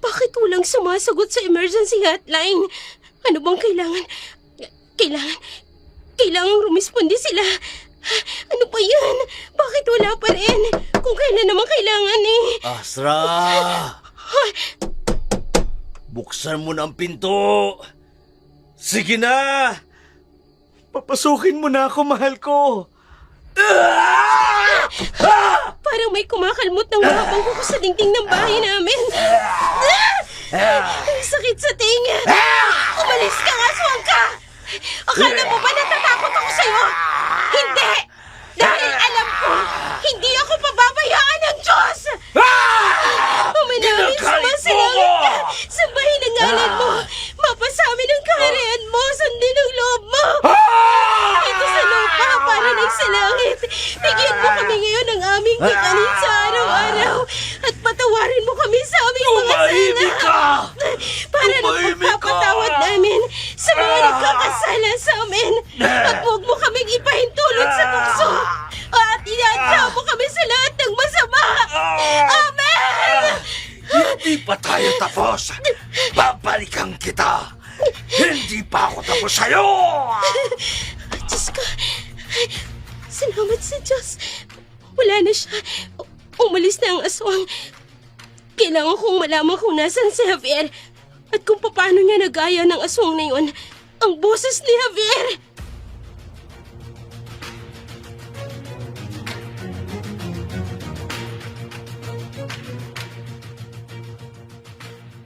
Bakit walang sumasagot sa emergency hotline? Ano bang kailangan? Kailangan rumisponde sila. Ano pa yan? Bakit wala pa rin? Kung kailan naman kailangan eh. Astra! Buksan mo na ang pinto! Sige na! Papasukin mo na ako, mahal ko! Parang may kumakalmot ng mga bangko sa dingding ng bahay namin. Ang sakit sa tinga. Umalis ka nga, aswang ka! Akala mo ba natatakot ako sa'yo? Hindi! Dahil alam ko, hindi ako pababayaan ng Diyos! Umanaming sumasalangit ka! Sambahin ang ngalan mo! Mapasamin ang kaharian mo! Sundin ang loob mo! Ito sa lupa para nagsalangit! Bigyan mo kami ngayon ng aming kakanin sa araw-araw! At patawarin mo kami sa aming mga sala! Para napagpapatawad namin sa mga nagkakasala sa amin! At huwag mo kaming ipahintulot sa tukso! At inaadya mo kami sa lahat ng masama! Amen! Hindi pa tayo tapos! Babalikan kita! Hindi pa ako tapos sa'yo! Diyos ko! Salamat sa Diyos! Wala na siya. Umalis na ang aswang. Kailangan kong malaman kung nasan si Javier at kung paano niya nagaya ng aswang na yun. Ang boses ni Javier!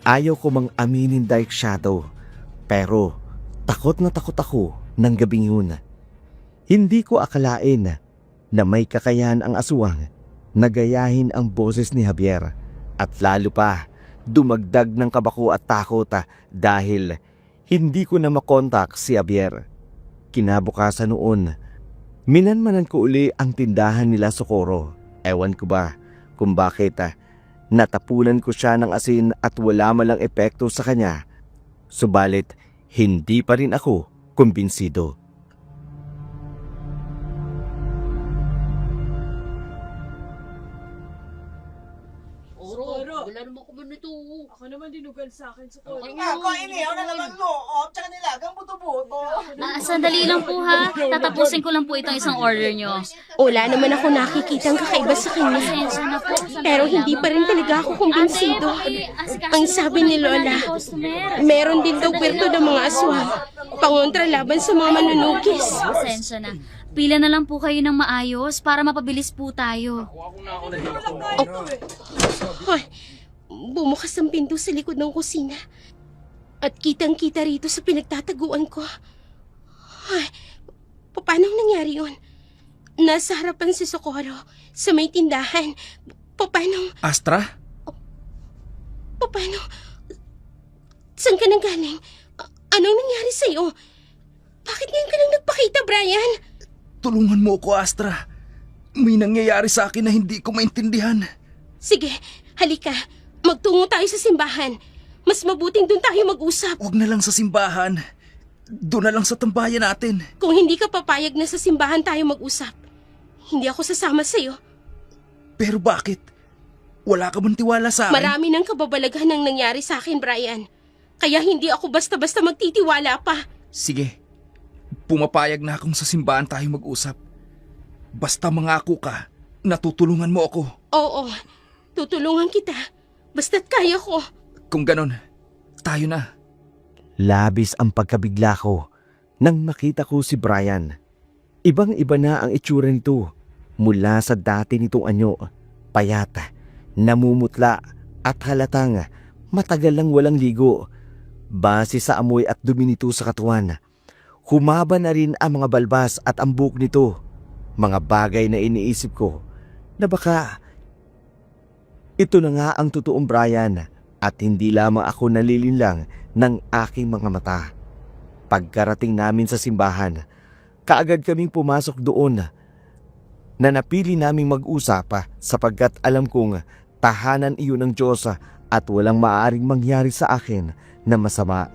Ayaw ko mang aminin, Dark Shadow, pero takot na takot ako ng gabing yun. Hindi ko akalain na may kakayahan ang aswang na gayahin ang boses ni Javier at lalo pa dumagdag ng kabako at takot dahil hindi ko na makontak si Javier. Kinabukasan noon, minanmanan ko uli ang tindahan nila Socorro. Ewan ko ba kung bakit natapunan ko siya ng asin at wala malang epekto sa kanya. Subalit, hindi pa rin ako kumbinsido. Wala naman ko nito. Ako naman dinugan sa akin sa Ako, inihaw na naman loob, tsaka nilagang buto-buto. Sandali lang po ha. Tatapusin ko lang po itong isang order nyo. Wala naman ako nakikitang kakaiba sa kanya. Pasensya na po. Pero hindi pa rin talaga ako kumbinsido. Ang sabi ni Lola, meron din daw kwento ng mga aswang. Pangontra laban sa mga manunugis. Pasensya na. Pila na lang po kayo ng maayos para mapabilis po tayo. Hoy, bumukas ang pinto sa likod ng kusina. At kitang-kita rito sa pinagtataguan ko. Ay, paano nangyari yun? Nasa harapan si Socorro sa may tindahan. Paano? Astra? Paano? Saan ka nang galing? Anong nangyari sa'yo? Bakit ngayon ka lang nagpakita, Brian? Tulungan mo ako, Astra. May nangyayari sa akin na hindi ko maintindihan. Sige, halika. Magtungo tayo sa simbahan. Mas mabuting doon tayo mag-usap. Huwag na lang sa simbahan. Doon na lang sa tambayan natin. Kung hindi ka papayag na sa simbahan tayo mag-usap, hindi ako sasama sa'yo. Pero bakit? Wala ka bang tiwala sa akin? Marami ng kababalaghan ang nangyari sa akin, Brian. Kaya hindi ako basta-basta magtitiwala pa. Sige. Pumapayag na akong sa simbahan tayo mag-usap. Basta mangako ka, natutulungan mo ako. Oo, tutulungan kita. Basta't kaya ko. Kung ganon, tayo na. Labis ang pagkabigla ko nang makita ko si Brian. Ibang-iba na ang itsura nito mula sa dati nitong anyo. Payat, namumutla at halatang matagal lang walang ligo. Base sa amoy at dumi nito sa katawan, humaba na rin ang mga balbas at ang buhok nito. Mga bagay na iniisip ko na baka ito na nga ang totoong Brian at hindi lamang ako nalilinlang ng aking mga mata. Pagkarating namin sa simbahan, kaagad kaming pumasok doon na napili naming mag-usap sapagkat alam kong tahanan iyon ng Diyos at walang maaaring mangyari sa akin na masama.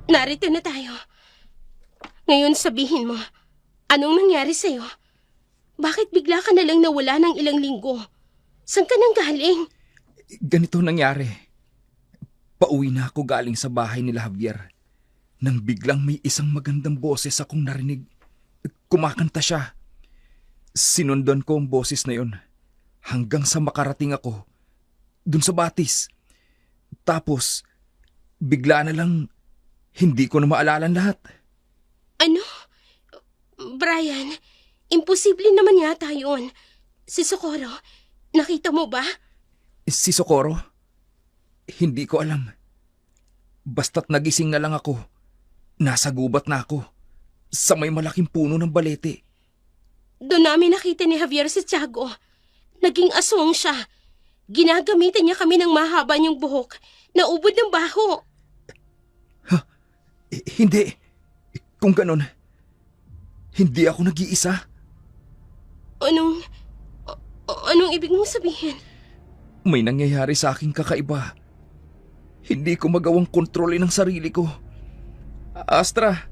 Narito na tayo. Ngayon sabihin mo, anong nangyari sa'yo? Bakit bigla ka na lang nawala ng ilang linggo? Saan ka nang galing? Ganito nangyari. Pauwi na ako galing sa bahay nila Javier. Nang biglang may isang magandang boses akong narinig. Kumakanta siya. Sinundan ko ang boses na yon hanggang sa makarating ako dun sa batis. Tapos, bigla na lang hindi ko na maalala ang lahat. Ano? Brian, imposible naman yata yun. Si Socorro, nakita mo ba? Si Socorro? Hindi ko alam. Basta't nagising na lang ako. Nasa gubat na ako. Sa may malaking puno ng balete. Doon namin nakita ni Javier si Tiago. Naging aswang siya. Ginagamitan niya kami ng mahaba niyang buhok na ubod ng baho. Hindi. Kung ganon, hindi ako nag-iisa. Anong ibig mong sabihin? May nangyayari sa aking kakaiba. Hindi ko magawang kontrolin ang sarili ko. Astra,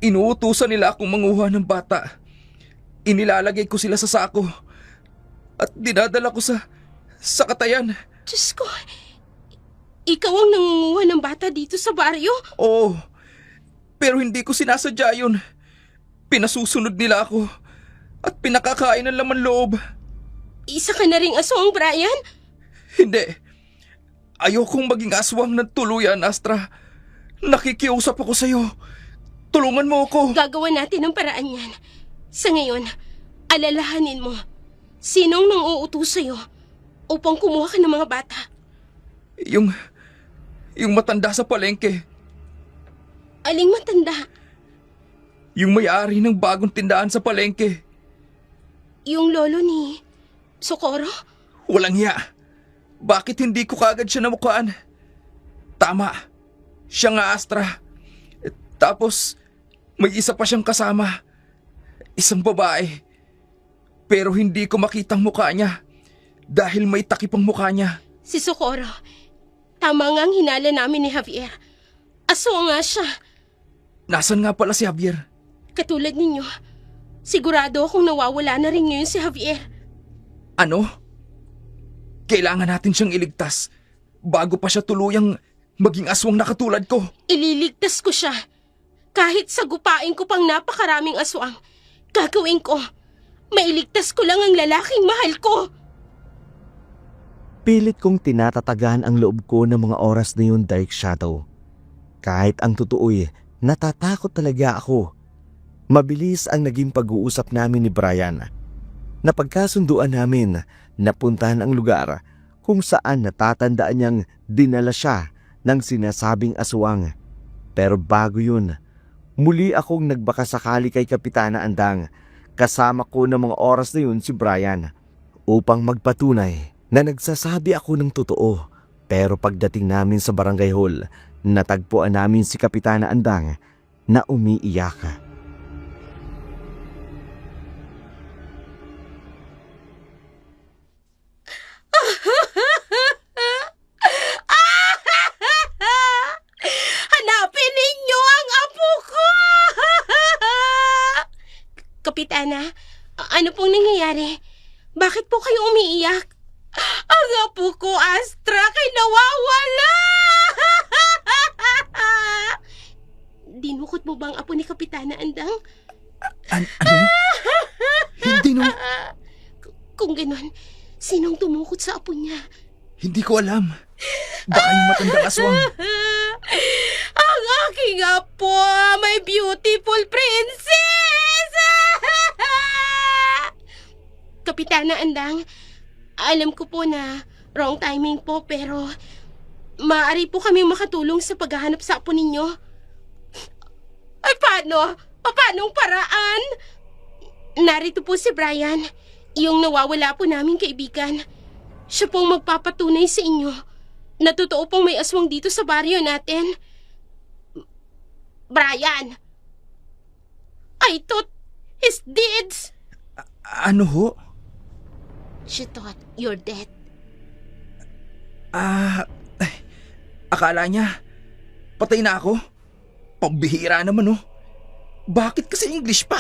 inuutusan nila akong manguha ng bata. Inilalagay ko sila sa sako at dinadala ko sa katayan. Diyos ko, ikaw ang nangunguha ng bata dito sa baryo? Oo, pero hindi ko sinasadya yun. Pinasusunod nila ako at pinakakain ng laman loob. Isa ka na ring aswang, Brian? Hindi. Ayokong maging aswang ng tuluyan, Astra. Nakikiusap ako sa'yo. Tulungan mo ako. Gagawa natin ng paraan yan. Sa ngayon, alalahanin mo, sinong nang uutos sa'yo upang kumuha ka ng mga bata? Yung matanda sa palengke. Aling matanda? Yung may-ari ng bagong tindahan sa palengke. Yung lolo ni Socorro? Walang hiya. Bakit hindi ko kagad siya namukhaan? Tama. Siya nga, Astra. Tapos, may isa pa siyang kasama. Isang babae. Pero hindi ko makitang mukha niya dahil may takip ang mukha niya. Si Socorro. Tama nga ang hinala namin ni Javier. Aswang nga siya. Nasaan nga pala si Javier? Katulad ninyo, sigurado akong nawawala na rin ngayon si Javier. Ano? Kailangan natin siyang iligtas bago pa siya tuluyang maging aswang na katulad ko. Ililigtas ko siya. Kahit sagupain ko pang napakaraming aswang, gagawin ko. Mailigtas ko lang ang lalaking mahal ko. Pilit kong tinatatagan ang loob ko ng mga oras na yun, Dark Shadow. Kahit ang totoo'y natatakot talaga ako. Mabilis ang naging pag-uusap namin ni Brian. Napagkasunduan namin na puntahan ang lugar kung saan natatandaan niyang dinala siya ng sinasabing aswang. Pero bago yun, muli akong nagbakasakali kay Kapitana Andang. Kasama ko ng mga oras na yun si Brian upang magpatunay na nagsasabi ako ng totoo. Pero pagdating namin sa barangay hall, natagpuan namin si Kapitana Andang na umiiyak. Hanapin ninyo ang apo ko! Kapitana, ano pong nangyayari? Bakit po kayo umiiyak? Ang apo ko, Astra, kay nawawala! Dinukot mo ba ang apo ni Kapitana Andang? Ano? Hindi no. Kung ganon, sinong tumukot sa apo niya? Hindi ko alam. Baka yung matandang aswang. Ang aking apo, my beautiful princess! Kapitana Andang, alam ko po na wrong timing po pero maaari po kami makatulong sa paghahanap sa apo ninyo. Ay, paano? Paanong paraan? Narito po si Brian, yung nawawala po naming kaibigan. Siya pong magpapatunay sa inyo na totoo pong may aswang dito sa baryo natin. Brian! I thought his deeds. Ano ho? She thought you're dead. Akala niya, patay na ako? Pambihira naman, oh. Bakit kasi English pa?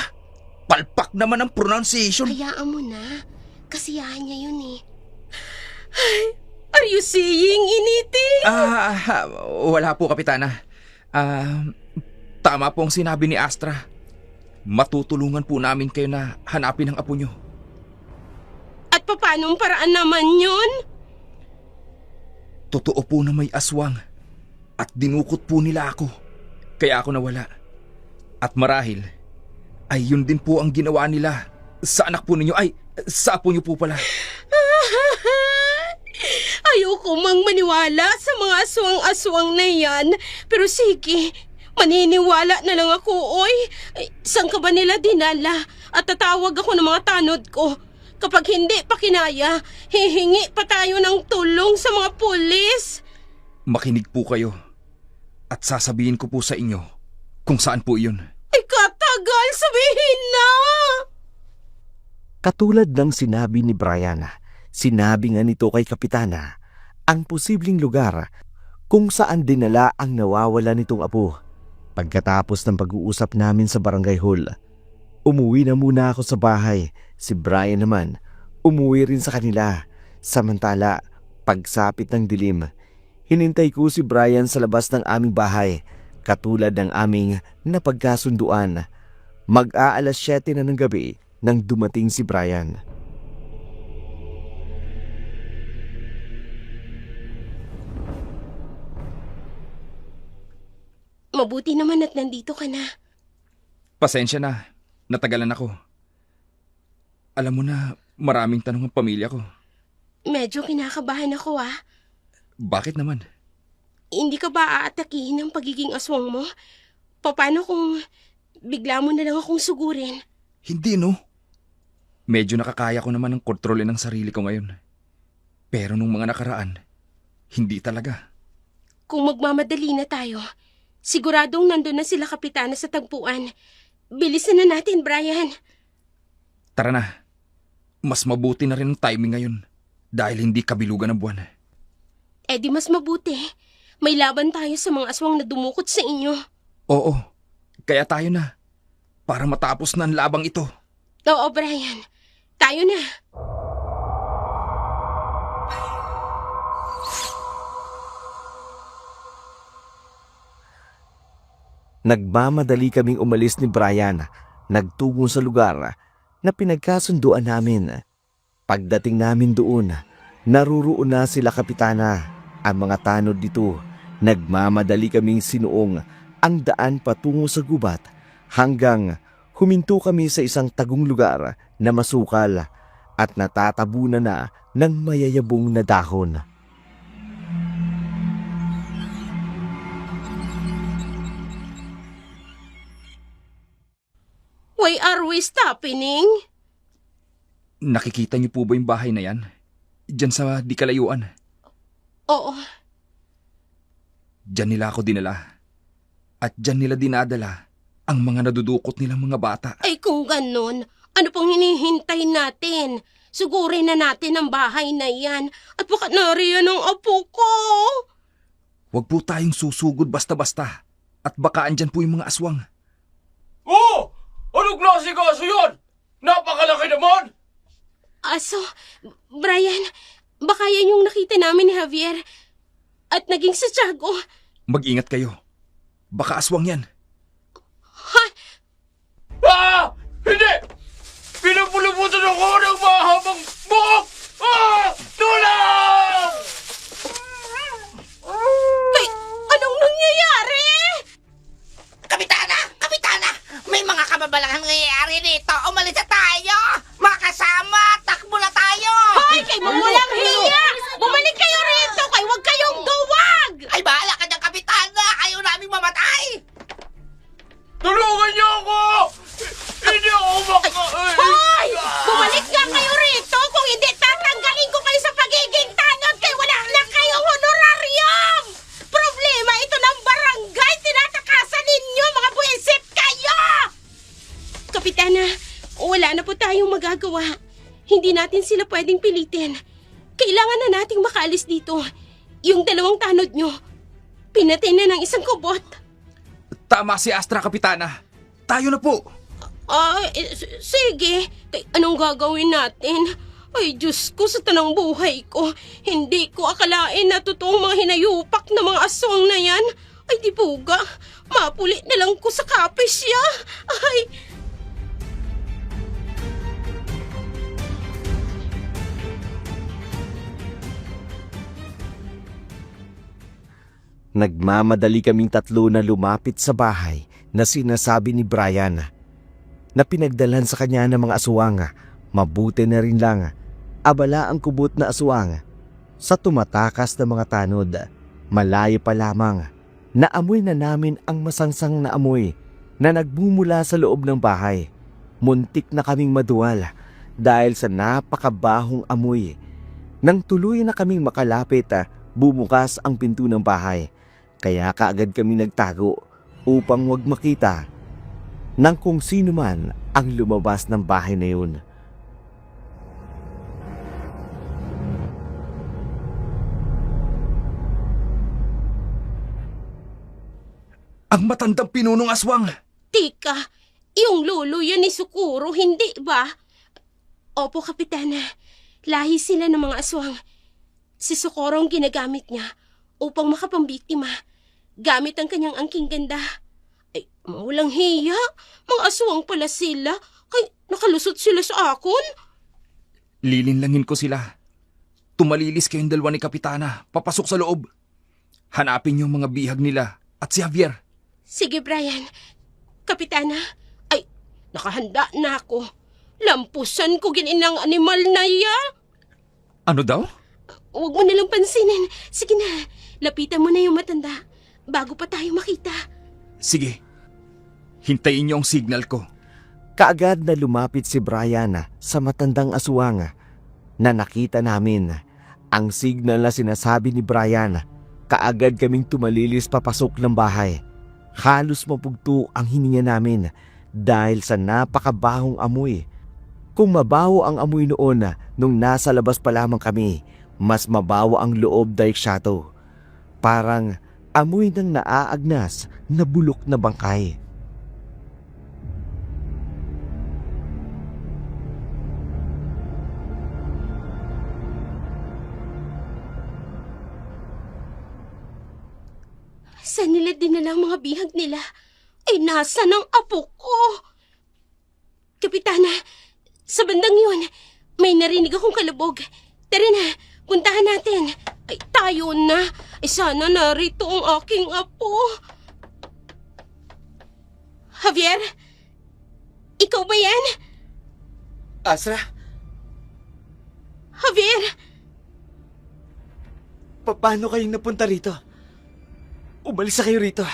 Palpak naman ang pronunciation. Hayaan mo na. Kasiyahan niya yun eh. Are you seeing anything? Wala po, Kapitana. Tama po ang sinabi ni Astra. Matutulungan po namin kayo na hanapin ang apo nyo. At paanong paraan naman yun? Totoo po na may aswang at dinukot po nila ako. Kaya ako nawala. At marahil, ay yun din po ang ginawa nila sa anak po ninyo. Ay, sa apo nyo po pala. Ayoko mang maniwala sa mga aswang-aswang na yan. Pero sige, maniniwala na lang ako, oy. Ay, saan ka ba nila dinala? At tatawag ako ng mga tanod ko. Kapag hindi pa kinaya, hihingi pa tayo ng tulong sa mga pulis. Makinig po kayo. At sasabihin ko po sa inyo kung saan po iyon. Ay, katagal, sabihin na! Katulad ng sinabi ni Brian, sinabi nga nito kay Kapitana ang posibleng lugar kung saan dinala ang nawawala nitong apo. Pagkatapos ng pag-uusap namin sa barangay hall, umuwi na muna ako sa bahay. Si Brian naman, umuwi rin sa kanila. Samantala, pagsapit ng dilim, hinintay ko si Brian sa labas ng aming bahay. Katulad ng aming napagkasunduan, mag-aalas 7 na ng gabi nang dumating si Brian. Mabuti naman at nandito ka na. Pasensya na, natagalan ako. Alam mo na, maraming tanong ang pamilya ko. Medyo kinakabahan ako ah. Bakit naman? Hindi ka ba aatakihin ng pagiging aswang mo? Paano kung bigla mo na lang akong sugurin? Hindi, no? Medyo nakakaya ko naman ang kontrolin ng sarili ko ngayon. Pero nung mga nakaraan, hindi talaga. Kung magmamadali na tayo, siguradong nandun na sila Kapitana sa tagpuan. Bilisan na natin, Brian. Tara na. Mas mabuti na rin ang timing ngayon dahil hindi kabilugan ng buwan. Eh di mas mabuti. May laban tayo sa mga aswang na dumukot sa inyo. Oo, kaya tayo na. Para matapos na ang labang ito. Oo, Brian. Tayo na. Nagmamadali kaming umalis ni Brian, nagtungo sa lugar na pinagkasunduan namin. Pagdating namin doon, naruroon na sila Kapitana. Ang mga tanod dito, nagmamadali kaming sinuong ang daan patungo sa gubat hanggang huminto kami sa isang tagong lugar na masukal at natatabunan na ng mayayabong na dahon. Why are we stopping? Nakikita niyo po ba yung bahay na yan? Diyan sa di kalayuan. Oo. Diyan nila ako dinala. At diyan nila dinadala ang mga nadudukot nilang mga bata. Ay kung ganun, ano pang hinihintay natin? Sugurin na natin ang bahay na yan at baka nariyan ang apo ko. Huwag po tayong susugod basta-basta. At baka andyan po yung mga aswang. Oh! Anong klase kaso yun? Napakalaki naman! Aso, Brian, baka yan yung nakita namin ni Javier at naging sa Tiago. Mag-ingat kayo. Baka aswang yan. Ha? Ah! Hindi! Pinapulubutan ako ng mahabang buhok! Ah! Tulong! Ay, anong nangyayari? magagawa. Hindi natin sila pwedeng pilitin. Kailangan na nating makaalis dito. Yung 2 tanod nyo, pinatay na ng isang kubot. Tama si Astra, Kapitana. Tayo na po. Sige. Anong gagawin natin? Ay, Diyos ko, sa tanang buhay ko. Hindi ko akalain na totoong mga hinayupak na mga aswang na yan. Ay, di buga. Mapuli na lang ko sa kapisya. Ay... Nagmamadali kaming 3 na lumapit sa bahay na sinasabi ni Brian na pinagdalhan sa kanya ng mga aswang. Mabuti na rin lang abala ang kubot na aswang sa tumatakas na mga tanod. Malayo pa lamang naamoy na namin ang masangsang na amoy na nagmumula sa loob ng bahay. Muntik na kaming maduwal dahil sa napakabahong amoy. Nang tuluyan na kaming makalapit, bumukas ang pinto ng bahay. Kaya kaagad kami nagtago upang wag makita ng kung sino man ang lumabas ng bahay na yun. Ang matandang pinunong aswang. Tika, yung lolo yan ni Sukuro, hindi ba? Opo, Kapitana. Lahi sila ng mga aswang. Si Sukuro ang ginagamit niya upang makapambiktima. Gamit ang kanyang angking ganda. Ay, walang hiya. Mga aswang pala sila. Kay nakalusot sila sa akon. Lilinlangin ko sila. Tumalilis kayong 2 ni Kapitana. Papasok sa loob. Hanapin yung mga bihag nila at si Javier. Sige, Brian. Kapitana, ay, nakahanda na ako. Lampusan ko gininang animal na ya. Ano daw? Huwag mo nalang pansinin. Sige na, lapitan mo na yung matanda bago pa tayo makita. Sige. Hintayin niyo ang signal ko. Kaagad na lumapit si Brian sa matandang aswang na nakita namin. Ang signal na sinasabi ni Brian, kaagad kaming tumalilis papasok ng bahay. Halos mapugto ang hininga namin dahil sa napakabahong amoy. Kung mabaho ang amoy noon nung nasa labas pa lamang kami, mas mabaho ang loob dahil shato. Parang amoy ng naaagnas na bulok na bangkay. Saan nila dinala ang mga bihag nila? Ay, nasa ng apo ko? Kapitana, sa bandang yun, may narinig akong kalabog. Tara na, puntahan natin. Ay, tayo na. Ay, sana narito ang aking apo. Javier? Ikaw ba yan? Astra, Javier? paano kayong napunta rito? Umalis na kayo rito.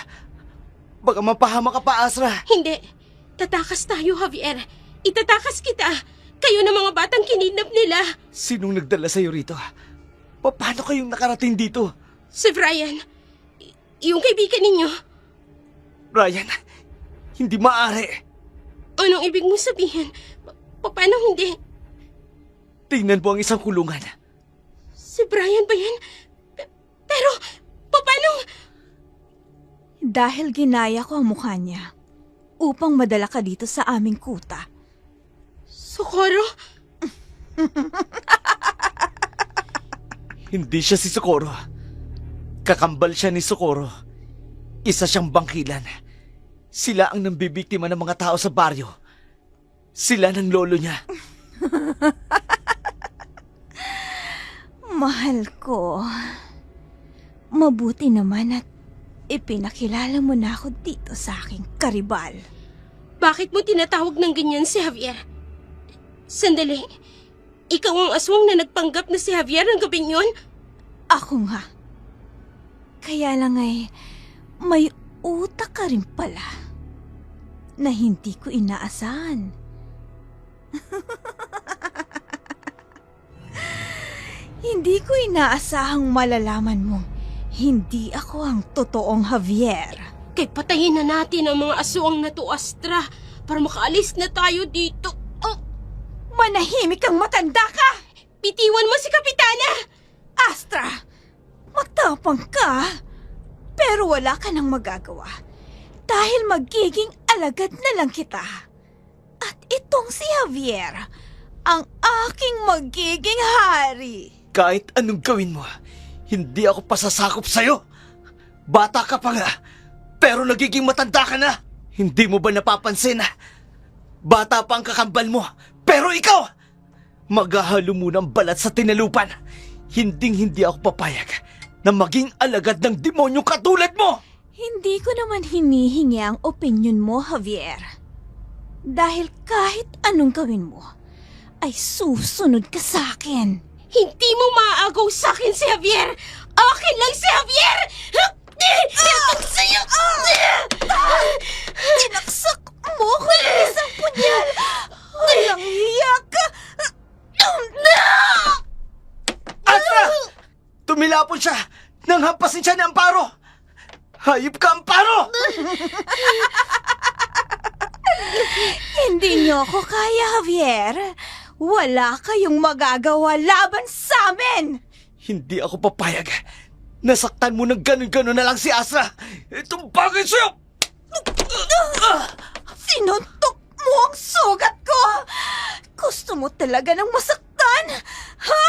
Baka mapahama ka pa, Astra. Hindi. Tatakas tayo, Javier. Itatakas kita. Kayo na mga batang kinidnap nila. Sinong nagdala sa'yo rito? Paano kayong nakarating dito? Si Brian. Yung kaibigan ninyo. Brian, hindi maaari. Anong ibig mo sabihin? Paano hindi? Tingnan mo ang isang kulungan. Si Brian ba yan? Pero, paano? Dahil ginaya ko ang mukha niya upang madala ka dito sa aming kuta. Socorro? Hindi siya si Socorro. Kakambal siya ni Socorro. Isa siyang bangkilan. Sila ang nambibiktima ng mga tao sa baryo. Sila ng lolo niya. Mahal ko. Mabuti naman at ipinakilala mo na ako dito sa aking karibal. Bakit mo tinatawag ng ganyan si Javier? Sandali. Ikaw ang aswang na nagpanggap na si Javier ng gabing yun? Ako nga. Kaya lang ay may utak ka rin pala na hindi ko inaasahan. Hindi ko inaasahang malalaman mo hindi ako ang totoong Javier. Kay patayin na natin ang mga aswang na to, Astra, para makaalis na tayo dito. Oh, Manahimik kang matanda ka! Bitiwan mo si Kapitana! Astra, matapang ka, pero wala ka nang magagawa dahil magiging alagad na lang kita. At itong si Javier, ang aking magiging hari. Kahit anong gawin mo, hindi ako pasasakop sa'yo. Bata ka pa nga, pero nagiging matanda ka na. Hindi mo ba napapansin na bata pa ang kakambal mo, pero ikaw, maghahalo muna ang balat sa tinalupan. Hinding-hindi ako papayag na maging alagad ng demonyo katulad mo. Hindi ko naman hinihingi ang opinyon mo, Javier. Dahil kahit anong gawin mo, ay susunod ka sa akin. Hindi mo maaagaw sa akin si Javier! Akin lang si Javier! Eto sa'yo! Tinaksak mo ko ng isang punyal! Walang hiya ka! Astra! Tumilapon siya nang hampasin siya ni Amparo! Hayop ka, Amparo! Hindi niyo ako kaya, Javier. Wala kayong magagawa laban sa amin! Hindi ako papayag. Nasaktan mo ng ganun-ganun na lang si Astra. Itong bagay sa'yo! Sinuntok mo ang sugat ko! Gusto mo talaga ng masaktan? Ha?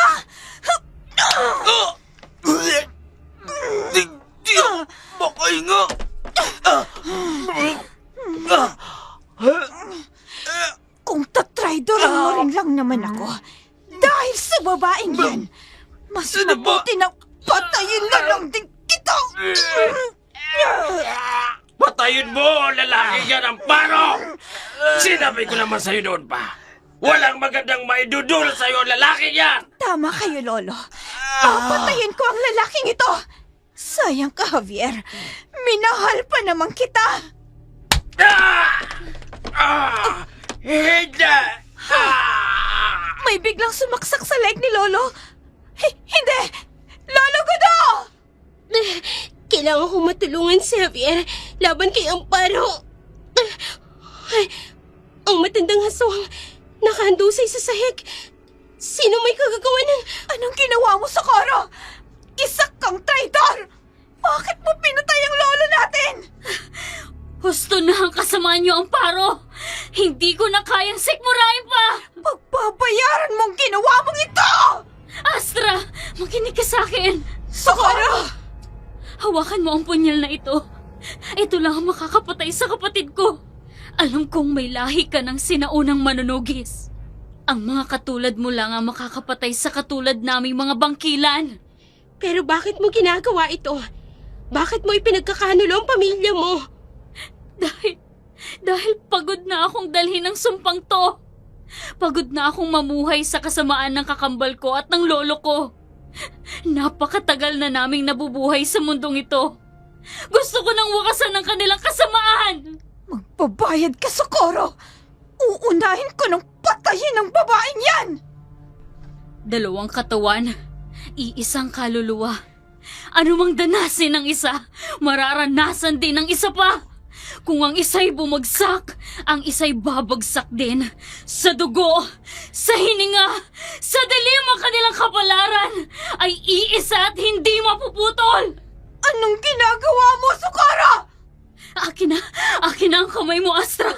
Di ako makahinga! Kung tatraidorin mo rin lang naman ako, dahil sa babaeng yan, mas mabuti na patayin na lang din kita! Patayin mo, lalaki yan ang paro! Sinabi ko naman sa'yo noon pa. Walang magandang maidudul sa'yo, lalaki yan! Tama kayo, Lolo. Papatayin ko ang lalaking ito! Sayang ka, Javier. Minahal pa naman kita! Hindi! May biglang sumaksak sa leg ni Lolo. Hindi! Lolo Godo! Kailangan ko matulungan si Javier laban kay Amparo. Ang matandang haswang nakahandusay sa sahig. Sino may kagagawa ng... Anong ginawa mo, Socorro? Isa kang traidor! Bakit mo pinatay ang lolo natin? Husto na ang kasamaan niyo, Amparo! Hindi ko na kayang sikmurain pa! Pagbabayaran mong ginawa mong ito! Astra! Makinig ka sa akin! Socorro! Hawakan mo ang punyal na ito. Ito lang ang makakapatay sa kapatid ko. Alam kong may lahi ka ng sinaunang manunugis. Ang mga katulad mo lang ang makakapatay sa katulad naming mga bangkilan. Pero bakit mo ginagawa ito? Bakit mo ipinagkakanulo ang pamilya mo? Dahil pagod na akong dalhin ang sumpang to. Pagod na akong mamuhay sa kasamaan ng kakambal ko at ng lolo ko. Napakatagal na naming nabubuhay sa mundong ito. Gusto ko nang wakasan ng kanilang kasamaan. Magbabayad ka, Socorro! Uunahin ko ng patayin ng babaeng yan! Dalawang katawan, iisang kaluluwa. Anumang danasin ng isa, mararanasan din ng isa pa. Kung ang isa'y bumagsak, ang isa'y babagsak din. Sa dugo, sa hininga, sa dilim ang kanilang kapalaran ay iisa at hindi mapuputol. Anong ginagawa mo, Socorro? Akin na ang kamay mo, Astra.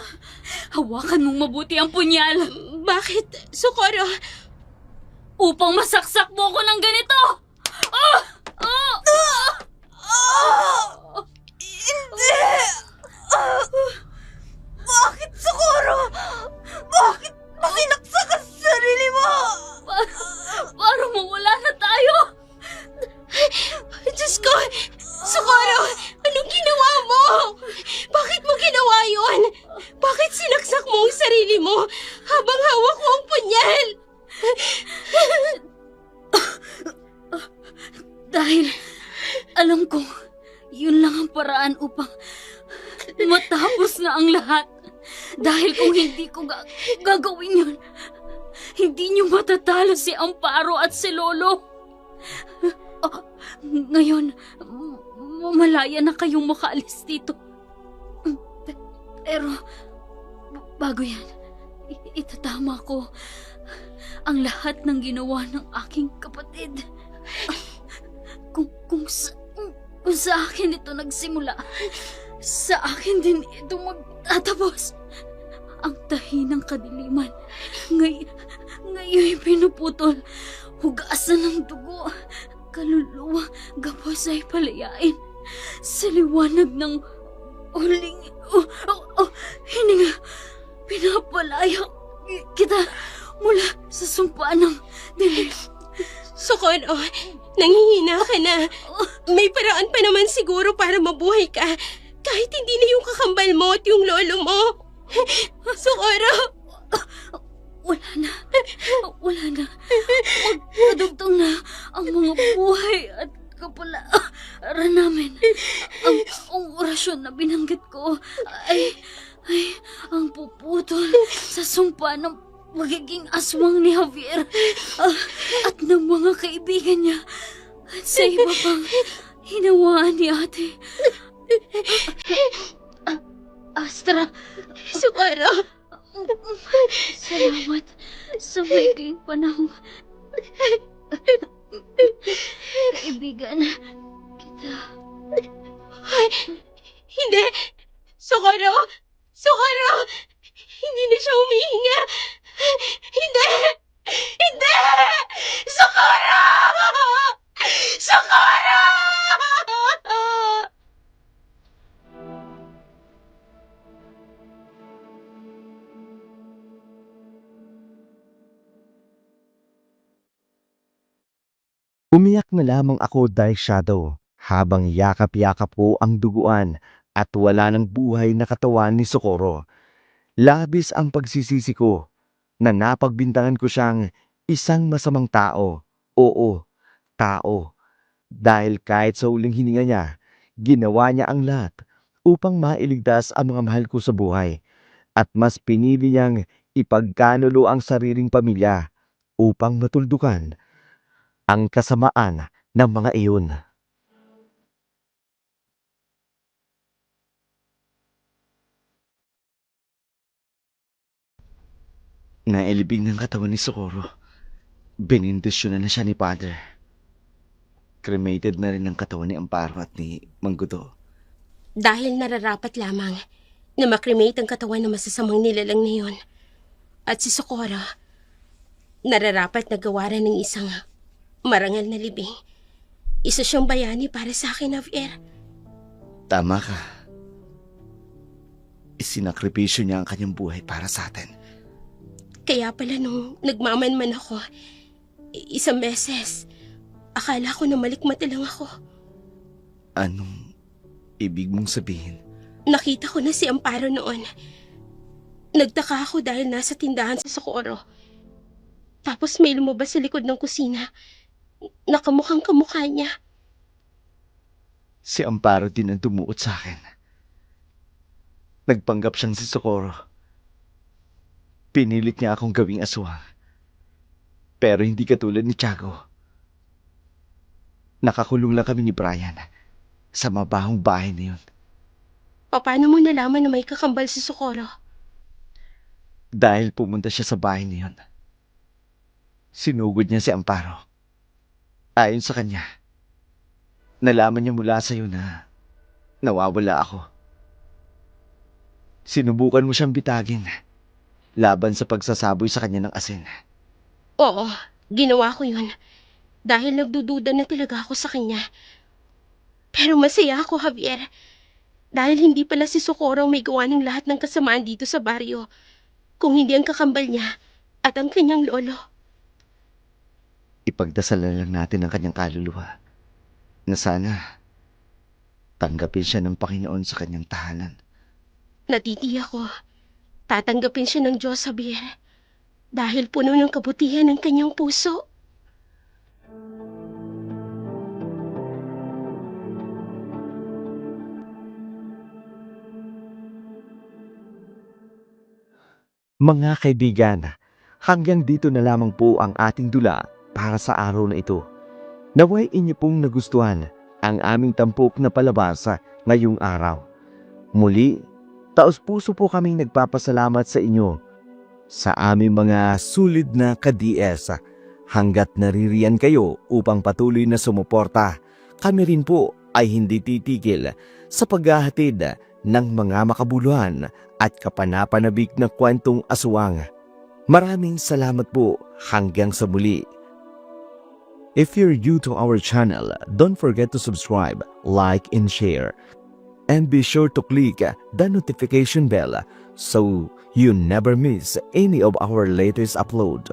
Hawakan mong mabuti ang punyal. Bakit, Socorro? Upang masaksak mo ko ng ganito. Hindi! Bakit, Socorro? Bakit mo sinaksak ang sarili mo? Para mawala na tayo. Diyos ko! Socorro! Anong ginawa mo? Bakit mo ginawa yun? Bakit sinaksak mo ang sarili mo habang hawak mo ang punyal? Dahil alam ko, yun lang ang paraan upang matapos na ang lahat. Dahil kung hindi ko gagawin yun, hindi niyo matatalo si Amparo at si Lolo. Ngayon, malaya na kayong makaalis dito. Pero, bago yan, itatama ko. ang lahat ng ginawa ng aking kapatid. Kung sa akin ito nagsimula, sa akin din ito magtatapos. Ang tahi ng kadiliman, ngayon pinuputol, hugasan ng dugo, kaluluwa, gapos ay palayain. Sa liwanag ng uling hininga, pinapalaya kita mula sa sumpa ng dilim. Socorro, nanghihina ka na. May paraan pa naman siguro para mabuhay ka. Kahit hindi na yung kakambal mo at yung lolo mo. Socorro! Wala na. Magkadugtong na ang mga buhay at kapalaran namin. Ang orasyon na binanggit ko ay ang puputol sa sumpa ng magiging aswang ni Javier at ng mga kaibigan niya at sa iba pang hinawaan ni ate. Astra, Socorro! salamat sa maikling panahon. Kaibigan kita. Hindi! Socorro! Socorro! Hindi na siya humihinga! Hindi! Hindi! Socorro! Socorro! Umiyak na lamang ako dahil shadow habang yakap-yakap ko ang duguan at wala ng buhay na katawan ni Socorro. Labis ang pagsisisi ko na napagbintangan ko siyang isang masamang tao. Oo, tao. Dahil kahit sa huling hininga niya, ginawa niya ang lahat upang mailigtas ang mga mahal ko sa buhay. At mas pinili niyang ipagkanulo ang sariling pamilya upang matuldukan ang kasamaan ng mga iyon. Nailibing ng katawan ni Socorro. Benindisyonan na siya ni Father. Cremated na rin ang katawan ni Amparo at ni Manggudo. Dahil nararapat lamang na makremate ang katawan ng masasamang nilalang na yun. At si Socorro, nararapat na gawaran ng isang marangal na libing. Isa siyang bayani para sa akin, Javier. Tama ka. Isinakripisyo niya ang kanyang buhay para sa atin. Kaya pala nung nagmamanman ako, isang beses, akala ko na malikmata lang ako. Anong ibig mong sabihin? Nakita ko na si Amparo noon. Nagtaka ako dahil nasa tindahan sa Socorro. Tapos may lumabas sa likod ng kusina. Nakamukhang kamukha niya. Si Amparo din ang dumuot sa akin. Nagpanggap siyang si Socorro. Pinilit niya akong gawing aswang. Pero hindi katulad ni Tiago. Nakakulong lang kami ni Brian sa mabahong bahay na yun. Paano mo nalaman na may kakambal si Socorro? Dahil pumunta siya sa bahay na yun. Sinugod niya si Amparo. Ayon sa kanya, nalaman niya mula sa iyo na nawawala ako. Sinubukan mo siyang bitagin laban sa pagsasaboy sa kanya ng asin. Oo, ginawa ko yun. Dahil nagdududa na talaga ako sa kanya. Pero masaya ako, Javier. Dahil hindi pala si Socorro ang may gawa ng lahat ng kasamaan dito sa baryo. Kung hindi ang kakambal niya at ang kanyang lolo. Ipagdasalan lang natin ang kanyang kaluluwa na sana tanggapin siya ng Panginoon sa kanyang tahanan. Natitiyak ko, tatanggapin siya ng Diyos, Javier. Dahil puno ng kabutihan ng kanyang puso. Mga kaibigan, hanggang dito na lamang po ang ating dula para sa araw na ito. Naway inyo pong nagustuhan ang aming tampok na palabas ngayong araw. Muli, taos puso po kaming nagpapasalamat sa inyo sa aming mga sulid na ka-DS. Hanggat naririyan kayo upang patuloy na sumuporta, kami rin po ay hindi titigil sa paghahatid ng mga makabuluhan at kapanapanabik na kwentong aswang. Maraming salamat po hanggang sa muli. If you're new to our channel, don't forget to subscribe, like, and share. And be sure to click the notification bell so you never miss any of our latest upload.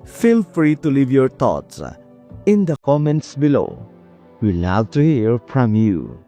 Feel free to leave your thoughts in the comments below. We love to hear from you.